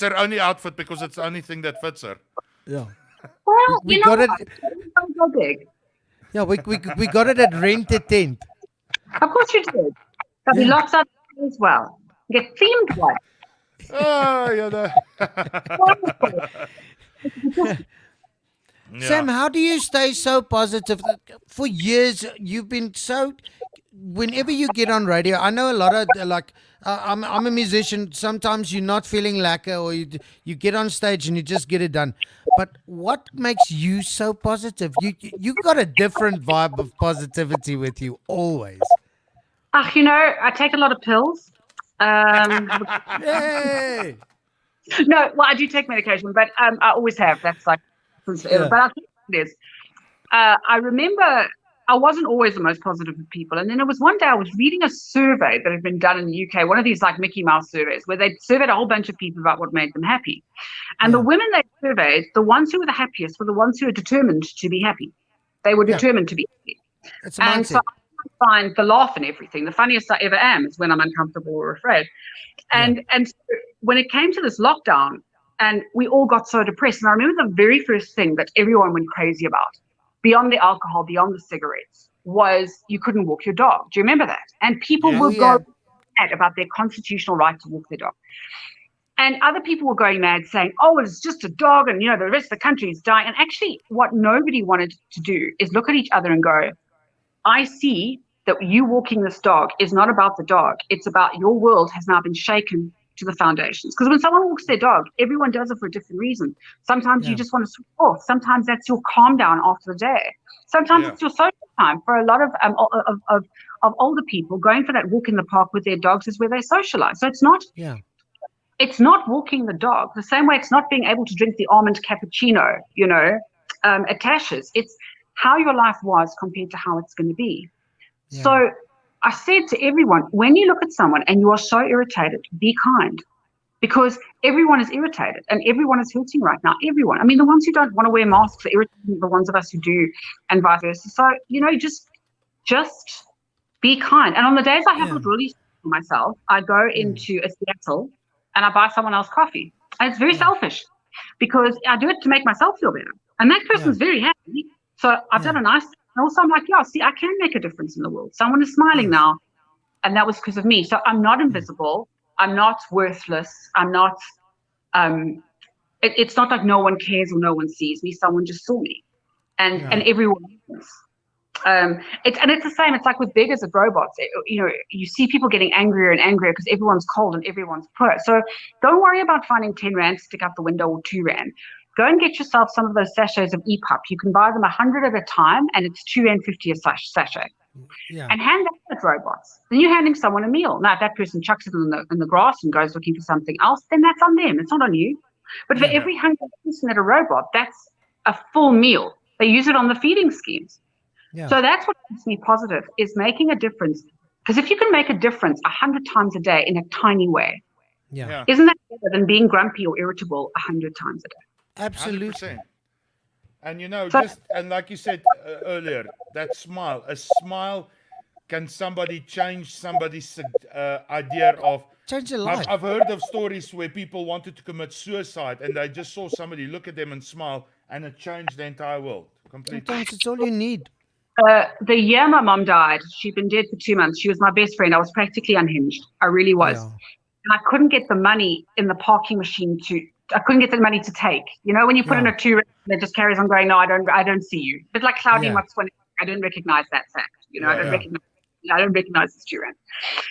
her only outfit because it's the only thing that fits her. Yeah. Well, we got it. So big. Yeah, we got it at Rent a Tent. Of course you did. There'll be lots of as well. Get themed one. Oh, yeah. Sam, how do you stay so positive? For years, you've been so. Whenever you get on radio, I know a lot of I'm a musician. Sometimes you're not feeling lacquer, or you get on stage and you just get it done. But what makes you so positive? You got a different vibe of positivity with you always. I take a lot of pills. Yay! No, well, I do take medication, but I always have. That's like since forever. But I think it is. I remember I wasn't always the most positive of people, and then it was one day I was reading a survey that had been done in the UK, one of these like Mickey Mouse surveys, where they surveyed a whole bunch of people about what made them happy. And the women they surveyed, the ones who were the happiest, were the ones who were determined to be happy. They were determined to be happy. It's a mindset. And so I find the laugh in everything. The funniest I ever am is when I'm uncomfortable or afraid. And so when it came to this lockdown, and we all got so depressed, and I remember the very first thing that everyone went crazy about, beyond the alcohol, beyond the cigarettes, was you couldn't walk your dog. Do you remember that? And people would go mad about their constitutional right to walk their dog. And other people were going mad saying, oh, it's just a dog and, the rest of the country is dying. And actually what nobody wanted to do is look at each other and go, I see that you walking this dog is not about the dog. It's about your world has now been shaken to the foundations. Because when someone walks their dog, everyone does it for a different reason. Sometimes you just want to switch off. Sometimes that's your calm down after the day. Sometimes it's your social time. For a lot of older people, going for that walk in the park with their dogs is where they socialize. So it's not walking the dog the same way it's not being able to drink the almond cappuccino, at Tasha's. It's how your life was compared to how it's going to be. Yeah. So I said to everyone, when you look at someone and you are so irritated, be kind, because everyone is irritated and everyone is hurting right now. Everyone. I mean, the ones who don't want to wear masks are irritating the ones of us who do, and vice versa. So, just be kind. And on the days I have really for myself, I go into a Seattle and I buy someone else coffee. And it's very selfish because I do it to make myself feel better. And that person's very happy. So I've done a nice thing. And also I'm like, I can make a difference in the world. Someone is smiling now. And that was because of me. So I'm not invisible. I'm not worthless. I'm not, it's not like no one cares or no one sees me. Someone just saw me. And everyone is. It's the same. It's like with beggars and robots. You see people getting angrier and angrier because everyone's cold and everyone's poor. So don't worry about finding 10 rand to stick out the window or 2 rand. Go and get yourself some of those sachets of EPUB. You can buy them 100 at a time, and it's 2 and 50 a sachet. Yeah. And hand that to robots. Then you're handing someone a meal. Now, if that person chucks it in the grass and goes looking for something else, then that's on them. It's not on you. But for every hungry person at a robot, that's a full meal. They use it on the feeding schemes. Yeah. So that's what makes me positive, is making a difference. Because if you can make a difference 100 times a day in a tiny way, isn't that better than being grumpy or irritable 100 times a day? Absolutely. 100%. And and like you said earlier, that smile, a smile can change somebody's idea of change their life. I've heard of stories where people wanted to commit suicide and they just saw somebody look at them and smile, and it changed the entire world completely. Sometimes it's all you need. The year my mom died, she'd been dead for 2 months. She was my best friend. I was practically unhinged. I really was. Yeah. And I couldn't get the money in the parking machine I couldn't get the money to take. When you put in a 2 rand, it just carries on going, no, I don't see you. But like Cloudy Mutt's when I don't recognize that fact. I don't recognize this 2 rand.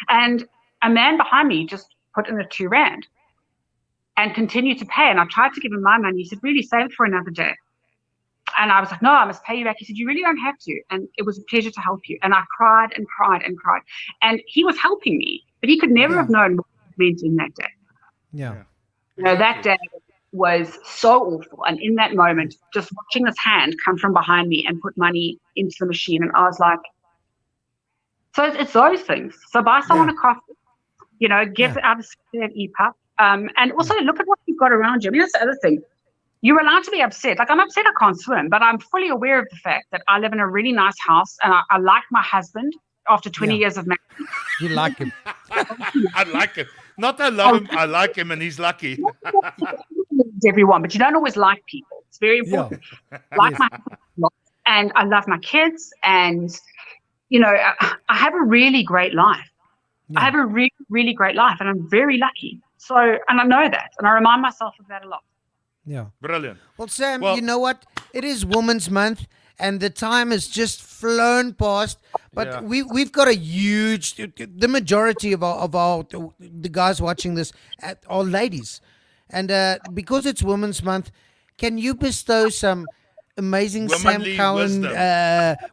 And a man behind me just put in a 2 rand and continued to pay. And I tried to give him my money. He said, really, save it for another day. And I was like, no, I must pay you back. He said, you really don't have to. And it was a pleasure to help you. And I cried and cried and cried. And he was helping me, but he could never have known what it meant in that day. Yeah. That day was so awful. And in that moment, just watching this hand come from behind me and put money into the machine. And I was like, so it's those things. So buy someone a coffee, give out a EPUB. And also look at what you've got around you. I mean, that's the other thing. You're allowed to be upset. Like, I'm upset I can't swim, but I'm fully aware of the fact that I live in a really nice house and I like my husband after 20 years of marriage. You like him. I like him. Not I love him, I like him, and he's lucky. Everyone, but you don't always like people. It's very important. Like my husband, and I love my kids, and I have a really great life. I have a really, really great life, and I'm very lucky. So, and I know that, and I remind myself of that a lot. Yeah. Brilliant. Well, Sam, you know what? It is Women's Month, and the time has just flown past. But we've got a huge, the majority of the guys watching this are ladies. And because it's Women's Month, can you bestow some amazing womanly Sam Cowen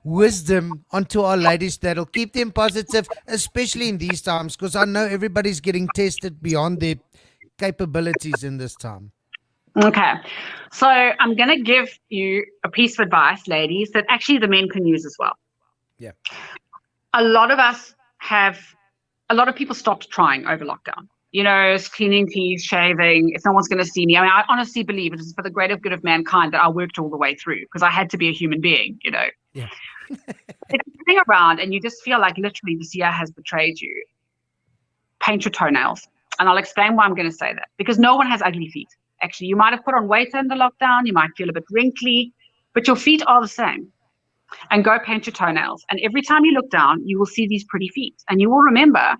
wisdom onto our ladies that'll keep them positive, especially in these times? Because I know everybody's getting tested beyond their capabilities in this time. Okay, so I'm going to give you a piece of advice, ladies, that actually the men can use as well. Yeah. A lot of people stopped trying over lockdown. Cleaning teeth, shaving, if no one's going to see me. I mean, I honestly believe it is for the greater good of mankind that I worked all the way through because I had to be a human being, Yeah. If you're sitting around and you just feel like literally this year has betrayed you, paint your toenails. And I'll explain why I'm going to say that. Because no one has ugly feet. Actually, you might have put on weight under lockdown, you might feel a bit wrinkly, but your feet are the same. And go paint your toenails. And every time you look down, you will see these pretty feet. And you will remember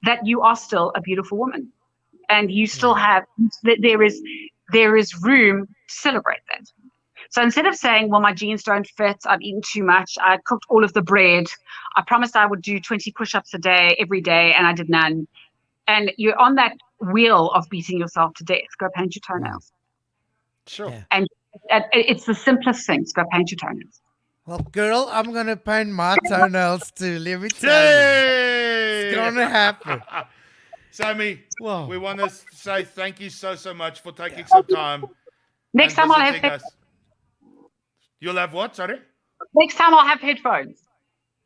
that you are still a beautiful woman. And you still have, there is room to celebrate that. So instead of saying, well, my jeans don't fit, I've eaten too much, I cooked all of the bread, I promised I would do 20 push-ups a day, every day, and I did none. And you're on that wheel of beating yourself to death. Go paint your toenails. Sure. Yeah. And it's the simplest thing. Go paint your toenails. Well, girl, I'm going to paint my toenails too. Let me tell you. Yay! It's going to happen. Sammy, Wow. we want to say thank you so much for taking some time. Next and time I'll have visiting us. You'll have what? Sorry? Next time I'll have headphones.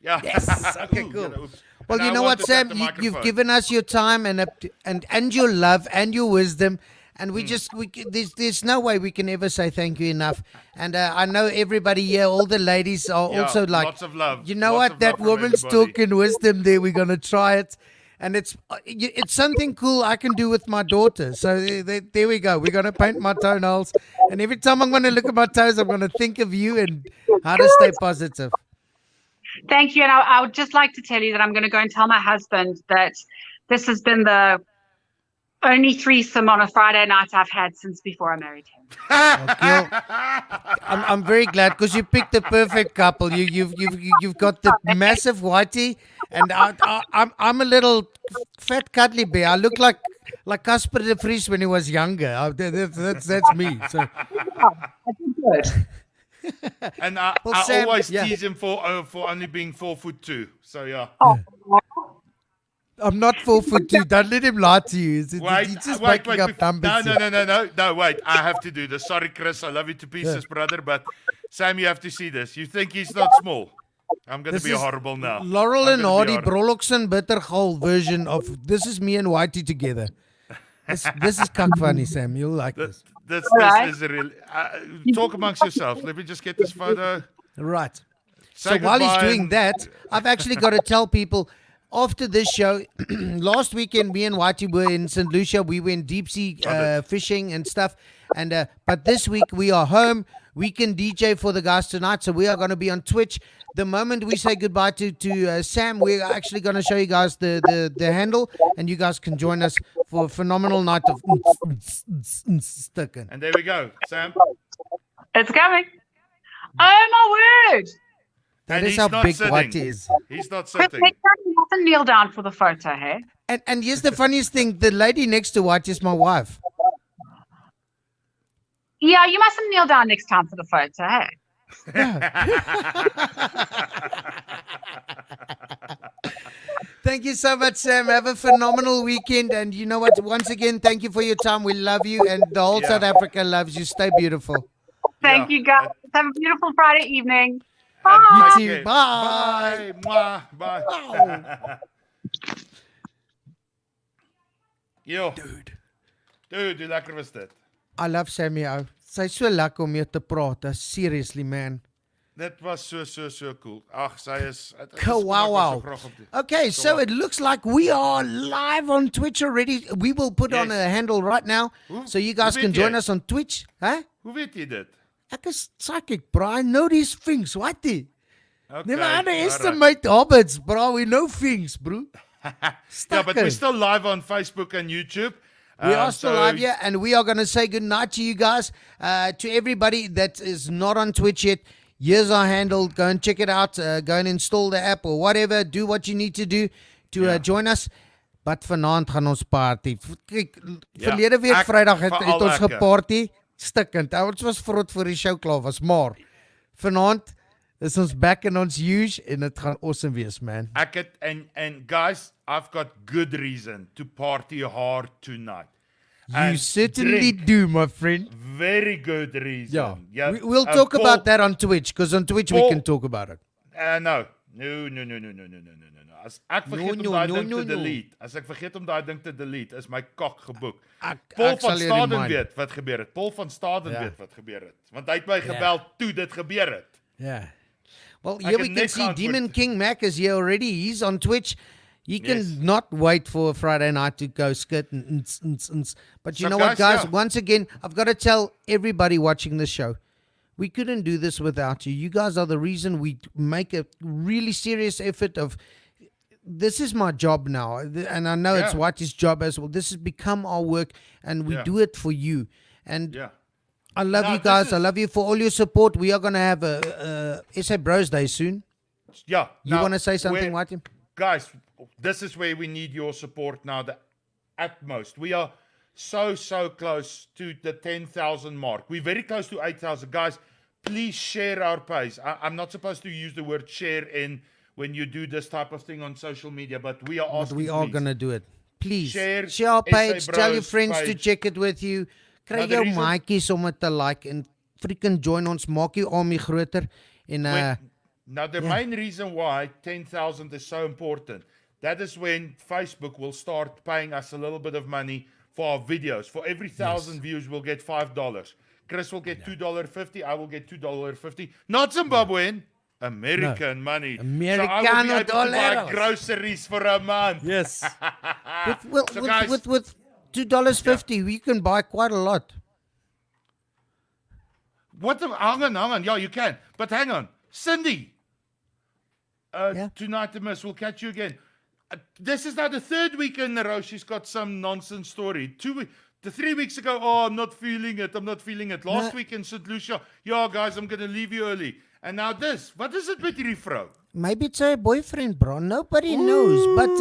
Yeah. Yes. Okay, Ooh, cool. oops. Well, And you I know want what, to Sam? tap the You've microphone. given us your time and your love and your wisdom, and there's no way we can ever say thank you enough. And I know everybody here, all the ladies are Yeah, also like, lots of love. you know Lots what? of That love from woman's everybody. talking wisdom there. We're gonna try it, and it's something cool I can do with my daughter. So there we go. We're gonna paint my toenails, and every time I'm gonna look at my toes, I'm gonna think of you and how to stay positive. Thank you. And I would just like to tell you that I'm going to go and tell my husband that this has been the only threesome on a Friday night I've had since before I married him. I'm very glad because you picked the perfect couple. You've got the massive whitey, and I'm a little fat cuddly bear. I look like Casper de Vries when he was younger. That's me. So Good. And I Sam, always yeah. tease him for only being 4'2". So yeah. I'm not 4'2". Don't let him lie to you. He's just making up numbers. No, wait. I have to do this. Sorry, Chris. I love you to pieces, brother. But Sam, you have to see this. You think he's not small? I'm going to be is horrible now. Laurel I'm and gonna be Hardy horrible. Brolokson Bittergol version of this is me and Whitey together. This is cuck funny, Sam. You'll like this. This Alright. is a real. Talk amongst yourselves. Let me just get this photo. Right. Say So while he's goodbye doing and- that, I've actually got to tell people after this show, last weekend, me and Whitey were in St. Lucia. We went deep sea fishing and stuff. And but this week we are home. We can DJ for the guys tonight. So we are going to be on Twitch. The moment we say goodbye to Sam, we're actually going to show you guys the handle. And you guys can join us for a phenomenal night of sticking. And there we go, Sam. It's coming. Oh, my word. That And is he's how not big sitting. Whitey is. He's not Chris, sitting. next time you mustn't kneel down for the photo, hey? And here's the funniest thing. The lady next to Whitey is my wife. Yeah, you mustn't kneel down next time for the photo, hey? Thank you so much, Sam. Have a phenomenal weekend. And you know what? Once again, thank you for your time. We love you. And the whole Yeah. South Africa loves you. Stay beautiful. Thank Yeah. you, guys. Have a beautiful Friday evening. And You take too. care. Bye. Bye. Mwah. Bye. Yo. Dude, hoe lekker was dit? I love Sammy. Sy's so lekker om mee te praat. Seriously, man. Dit was so cool. Ag, sy is Wow. Okay, so it looks like we are live on Twitch already. We will put on Yes. a handle right now. So you guys Hoe can weet join jy? us on Twitch. Huh? Hoe weet jy dit? Ek is psychic, bro. I know these things. Whitey. Okay. Never underestimate hobbits, bro. We know things, bro. Yeah, but we're still live on Facebook and YouTube. We are still so- live here, and we are going to say goodnight to you guys. To everybody that is not on Twitch yet, here's our handle. Go and check it out. Go and install the app or whatever. Do what you need to do to join us. But vanaand gaan ons party. Kyk, verlede week ek Vrydag het veral ons lekker. geparty. Stikkend. Ons was vrot voor die show klaar was, maar vanaand is ons back in ons huge en dit gaan awesome wees, man. Ek het and guys, I've got good reason to party hard tonight. You And certainly drink. do, my friend. Very good reason. Yeah. We'll talk Paul- about that on Twitch, because on Twitch we Paul- can talk about it. No. As ek vergeet om daai ding te no. delete, as ek vergeet om daai ding te delete, is my kok geboek. Ek Paul sal van jou Staden remind. weet wat gebeur het. Paul van Staden Ja. weet wat gebeur het. Want hy het my gebel toe dit gebeur het. Yeah. Well, I here can we can net see gaan Demon voor- King Mac is here already. He's on Twitch. You can Yes. not wait for a Friday night to go skit and But you So know what, guys, guys? yeah. Once again, I've got to tell everybody watching the show, we couldn't do this without you. You guys are the reason we make a really serious effort of. This is my job now, and I know it's Yeah. Whitey's job as well. This has become our work, and we Yeah. do it for you. And Ja. I love you guys. I love you for all your support. We are going to have a SA Bros Day soon. Yeah. You want to say something, Martin? Guys, this is where we need your support now, the utmost. We are so close to the 10,000 mark. We're very close to 8,000. Guys, please share our page. I'm not supposed to use the word share when you do this type of thing on social media, but we are asking. But we are going to do it. Please, share our SA page. Tell your Bros friends page. to check it with you. Kry jou maatjies om dit te like en freaking join ons. Maak jou army groter. En now the main reason why 10,000 is so important, that is when Facebook will start paying us a little bit of money for our videos. For every 1,000 views, we'll get $5. Chris will get $2.50. I will get $2.50. Not Zimbabwean, American money. Americano so I will be able dollars. to buy groceries for a month. Yes. Guys, with $2.50, we can buy quite a lot. Hang on. Yeah, you can. But hang on. Cindy. Tonight the miss. We'll catch you again. This is now the 3rd week in a row she's got some nonsense story. 3 weeks ago, I'm not feeling it. Last week in St. Lucia, guys, I'm going to leave you early. And now this. What is it with hierdie vrou? Maybe it's her boyfriend, bro. Nobody knows. But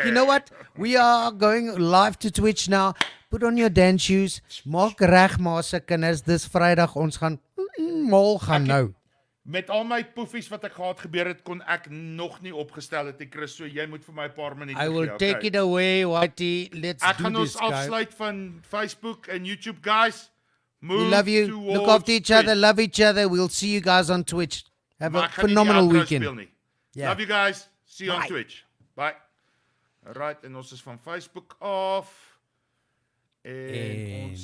you know what? We are going live to Twitch now. Put on your dance shoes. Maak reg maar se kinders. Dis Vrydag. Ons gaan mal gaan nou. Met al my poefies wat ek gehad gebeur het, kon ek nog nie opgestel het, Chris. So jy moet vir my 'n paar minute gee. I will take it away, Whitey. Let's do this, guys. Ek gaan ons afsluit van Facebook and YouTube, guys. We love you. Look after each other. Love each other. We'll see you guys on Twitch. Have a phenomenal weekend. Yeah. Love you guys. See you on Twitch. Bye. Alright, en ons is van Facebook af. En ons